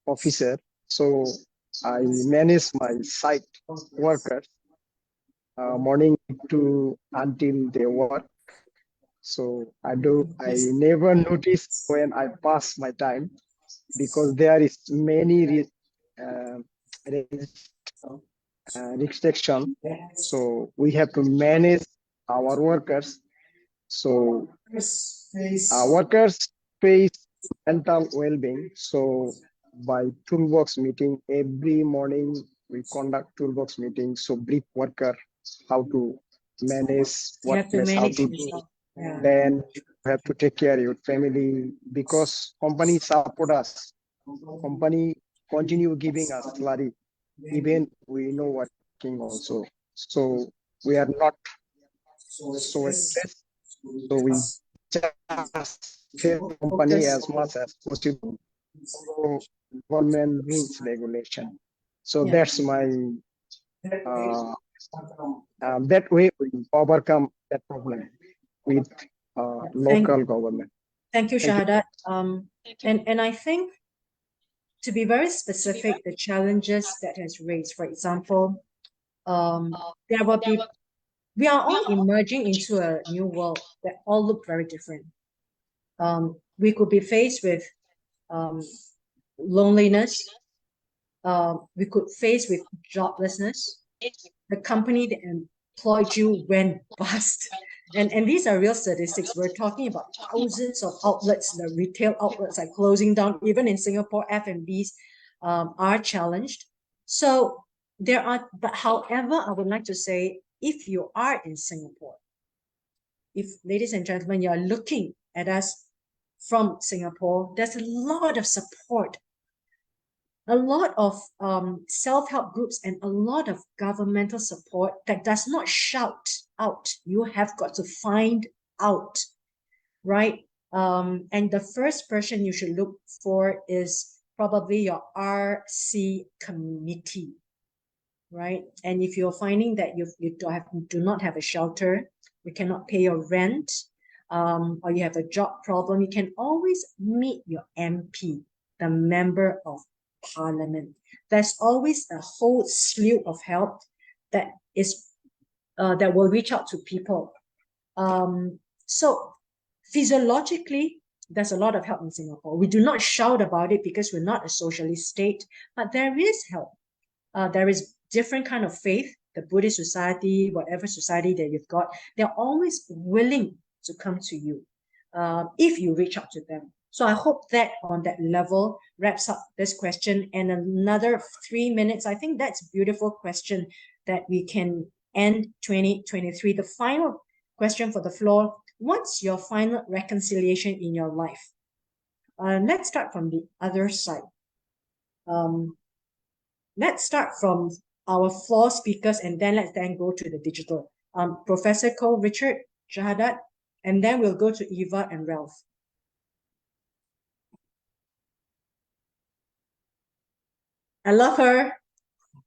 officer. So I manage my site workers morning to until they work. So I never notice when I pass my time, because there is many restriction. So we have to manage our workers. So our workers face mental well-being. So by toolbox meeting every morning, we conduct toolbox meetings. So brief worker how to manage workplace, how to do Yeah. Then you have to take care of your family because company support us. Company continue giving us salary, even we know working also. So we are not so stressed. So we just help company as much as possible. Follow government rules regulation. So Yeah. that's my that way we overcome that problem with local government. Thank you, Thank you. Shahadat. And I think, to be very specific, the challenges that has raised, for example, there will be, we are all emerging into a new world that all look very different. We could be faced with loneliness. We could face with joblessness. The company that employed you went bust. And these are real statistics. We're talking about thousands of outlets. The retail outlets are closing down. Even in Singapore, F&Bs are challenged. So there are, but however, I would like to say, if you are in Singapore, if, ladies and gentlemen, you are looking at us from Singapore, there's a lot of support, a lot of self-help groups, and a lot of governmental support that does not shout out. You have got to find out, right? And the first person you should look for is probably your RC committee, right? And if you're finding that you do not have a shelter, you cannot pay your rent, or you have a job problem, you can always meet your MP, the Member of Parliament. There's always a whole slew of help that is that will reach out to people. So physiologically, there's a lot of help in Singapore. We do not shout about it because we're not a socialist state, but there is help. There is different kind of faith, the Buddhist society, whatever society that you've got, they're always willing to come to you if you reach out to them. So I hope that on that level wraps up this question. And another 3 minutes, I think that's a beautiful question that we can end 2023. The final question for the floor: what's your final reconciliation in your life? Let's start from the other side. Let's start from our floor speakers, and then let's go to the digital. Professor Cole, Richard, Shahadat, and then we'll go to Eva and Ralph. I love her.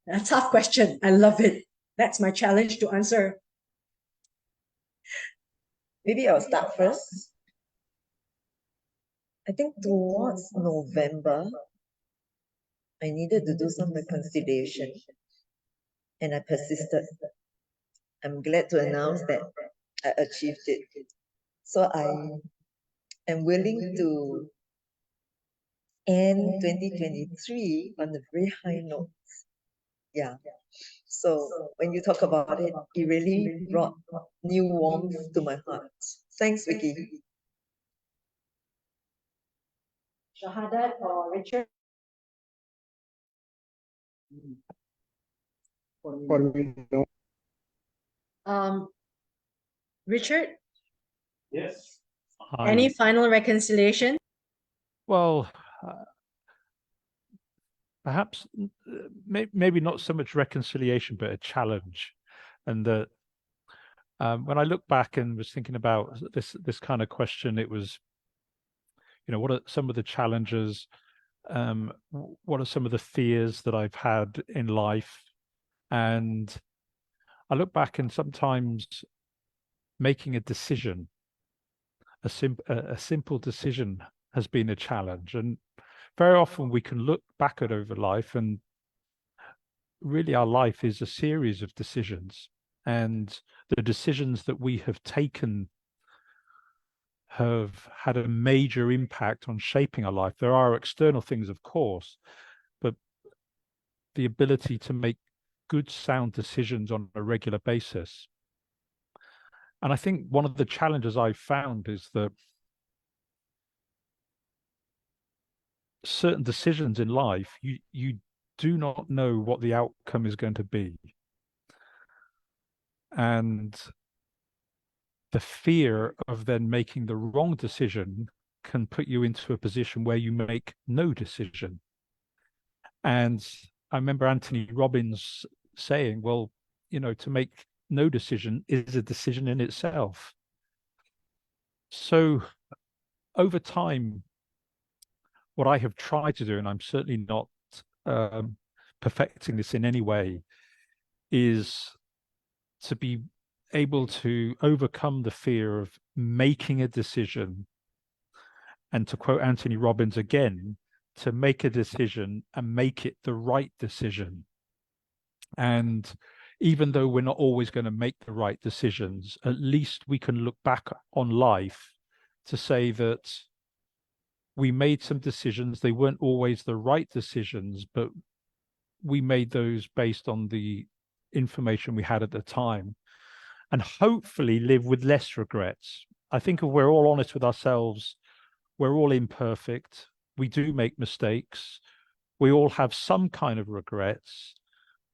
A tough question. I love it. That's my challenge to answer. Maybe I'll start first. I think towards November, I needed to do some reconciliation, and I persisted. I'm glad to announce that I achieved it. So I am willing to end 2023 on a very high note. Yeah. So when you talk about it, it really brought new warmth to my heart. Thanks, Vicky. Shahadat or Richard? For me, no. Richard? Yes. Any final reconciliation? Well, perhaps maybe not so much reconciliation, but a challenge. And that when I look back and was thinking about this kind of question, it was, you know, what are some of the challenges? What are some of the fears that I've had in life? And I look back, and sometimes making a decision, a simple decision, has been a challenge. And very often we can look back at over life, and really our life is a series of decisions, and the decisions that we have taken have had a major impact on shaping our life. There are external things, of course, but the ability to make good, sound decisions on a regular basis. And I think one of the challenges I've found is that certain decisions in life, you do not know what the outcome is going to be. And the fear of then making the wrong decision can put you into a position where you make no decision. And I remember Anthony Robbins saying, well, you know, to make no decision is a decision in itself. So over time, what I have tried to do, and I'm certainly not perfecting this in any way, is to be able to overcome the fear of making a decision. And to quote Anthony Robbins again, to make a decision and make it the right decision. And even though we're not always going to make the right decisions, at least we can look back on life to say that we made some decisions. They weren't always the right decisions, but we made those based on the information we had at the time, and hopefully live with less regrets. I think if we're all honest with ourselves, we're all imperfect. We do make mistakes. We all have some kind of regrets,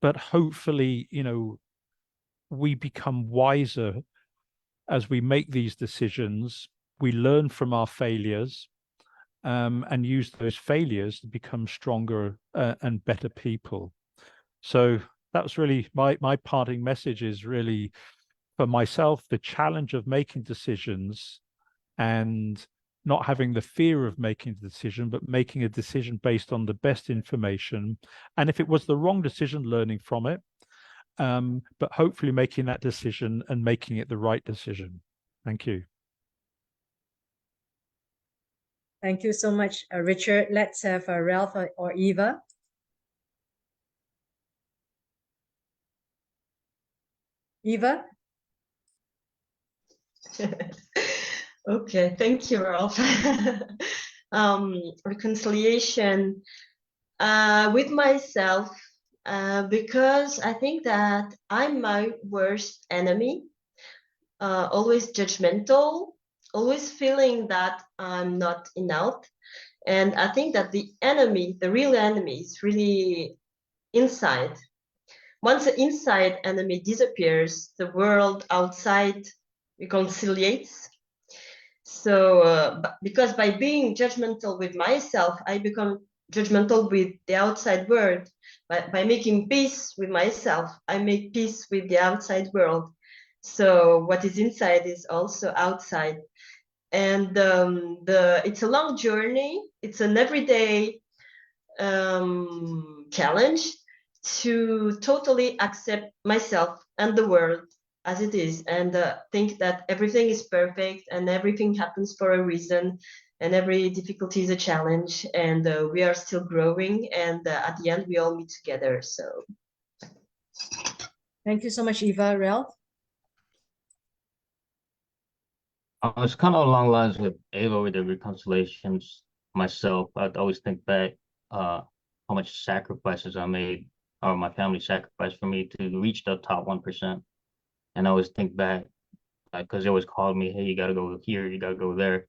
but hopefully, you know, we become wiser as we make these decisions. We learn from our failures, and use those failures to become stronger and better people. So that was really my parting message, is really for myself, the challenge of making decisions and not having the fear of making the decision, but making a decision based on the best information. And if it was the wrong decision, learning from it, but hopefully making that decision and making it the right decision. Thank you. Thank you so much, Richard. Let's have Ralph or Eva. Eva? Okay, thank you, Ralph. Reconciliation with myself, because I think that I'm my worst enemy, always judgmental, always feeling that I'm not enough. And I think that the enemy, the real enemy, is really inside. Once the inside enemy disappears, the world outside reconciliates. So, because by being judgmental with myself, I become judgmental with the outside world. By making peace with myself, I make peace with the outside world. So what is inside is also outside. And it's a long journey. It's an everyday challenge to totally accept myself and the world as it is, and think that everything is perfect and everything happens for a reason, and every difficulty is a challenge, and we are still growing, and at the end we all meet together. So Thank you so much, Eva. Ralph? It's kind of along the lines with Ava with the reconciliations. Myself, I'd always think back how much sacrifices I made, or my family sacrificed for me to reach the top 1%. And I always think back, because they always called me, hey, you got to go here, you got to go there.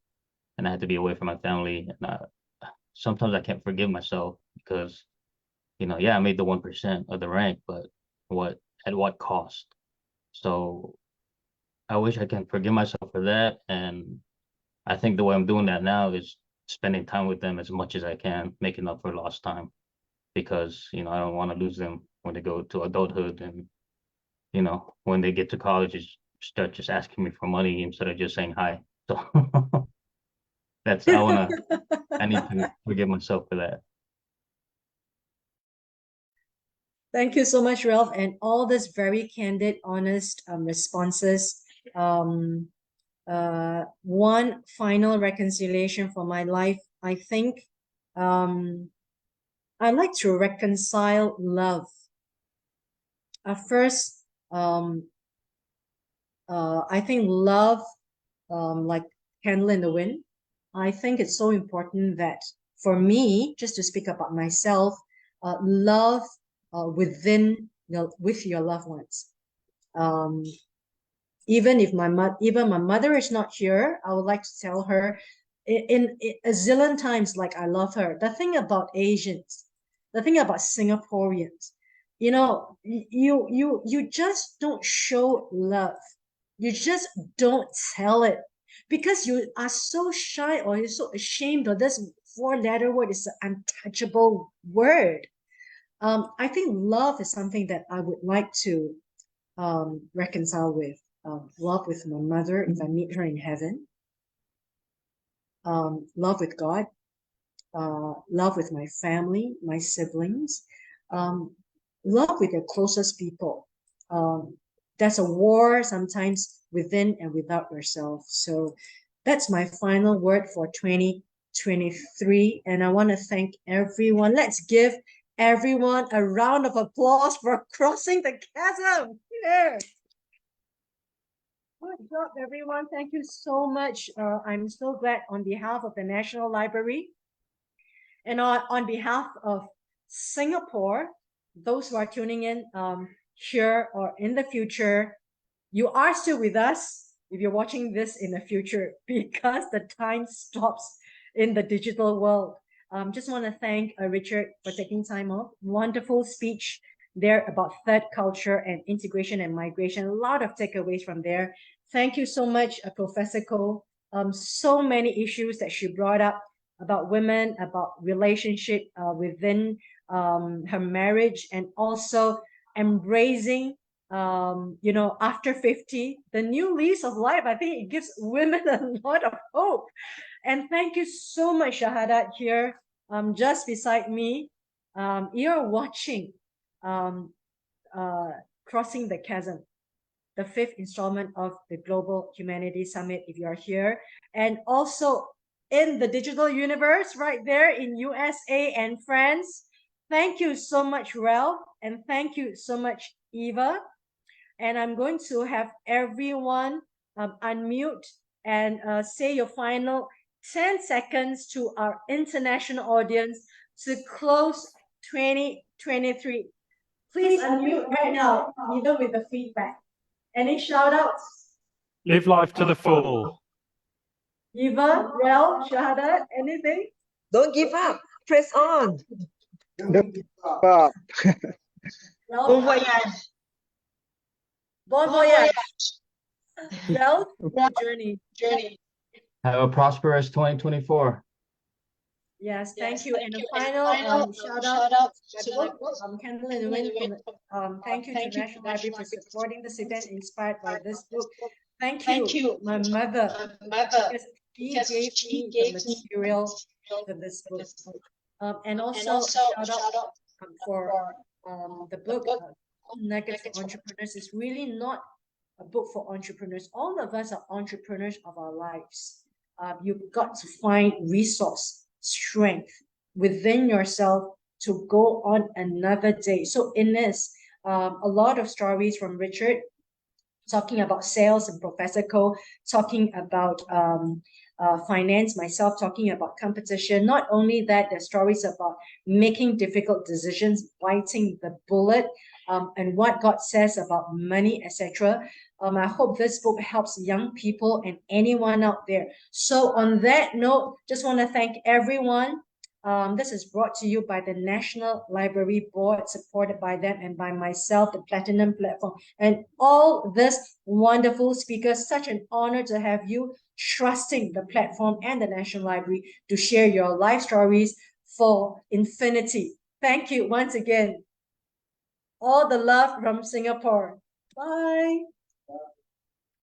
And I had to be away from my family. And sometimes I can't forgive myself because, you know, yeah, I made the 1% of the rank, but at what cost? So I wish I can forgive myself for that. And I think the way I'm doing that now is spending time with them as much as I can, making up for lost time, because, you know, I don't want to lose them when they go to adulthood, and, you know, when they get to college, start just asking me for money instead of just saying hi. So I need to forgive myself for that. Thank you so much, Ralph, and all this very candid, honest responses. One final reconciliation for my life. I think I like to reconcile love. At first, I think love, like candle in the wind, I think it's so important that for me, just to speak about myself, love with your loved ones. Even if my mother is not here, I would like to tell her in a zillion times, like, I love her. The thing about Asians, the thing about Singaporeans, you know, you just don't show love You just don't tell it because you are so shy or you're so ashamed of this four-letter word. It's an untouchable word. I think love is something that I would like to reconcile with. Love with my mother if I meet her in heaven. Love with God. Love with my family, my siblings. Love with your closest people. There's a war sometimes within and without yourself. So that's my final word for 2023. And I want to thank everyone. Let's give everyone a round of applause for crossing the chasm. Yeah. Good job, everyone. Thank you so much. I'm so glad on behalf of the National Library and on behalf of Singapore, those who are tuning in here or in the future, you are still with us if you're watching this in the future because the time stops in the digital world. Just want to thank Richard for taking time off. Wonderful speech there about third culture and integration and migration. A lot of takeaways from there. Thank you so much, Professor Ko. So many issues that she brought up about women, about relationship within her marriage, and also embracing after 50, the new lease of life. I think it gives women a lot of hope. And thank you so much, Shahadat, here just beside me. You're watching Crossing the Chasm, the 5th installment of the Global Humanity Summit, if you are here. And also in the digital universe right there in USA and France. Thank you so much, Ralph, and thank you so much, Eva. And I'm going to have everyone unmute and say your final 10 seconds to our international audience to close 2023. Please unmute right now, even with the feedback. Any shout outs? Live life to the full. Eva, Rel, Shahada, anything? Don't give up. Press on. Don't give up. Bon voyage. Bon voyage. Rel, journey. Have a prosperous 2024. Yes, thank you. And a final shout out to Candle in the Wind. Thank you to National Library for supporting this event inspired by this book. Thank you, my mother, because she gave me the material for this book. And also shout out for the book Nuggets for Entrepreneurs. Is really not a book for entrepreneurs. All of us are entrepreneurs of our lives. You've got to find resource, strength within yourself to go on another day. So in this, a lot of stories from Richard talking about sales and Professor Ko talking about finance, myself talking about competition. Not only that, there's stories about making difficult decisions, biting the bullet, and what God says about money, etc. I hope this book helps young people and anyone out there. So on that note, just want to thank everyone. This is brought to you by the National Library Board, supported by them and by myself, the Platinum Platform, and all this wonderful speakers. Such an honor to have you trusting the platform and the National Library to share your life stories for infinity. Thank you once again. All the love from Singapore. Bye.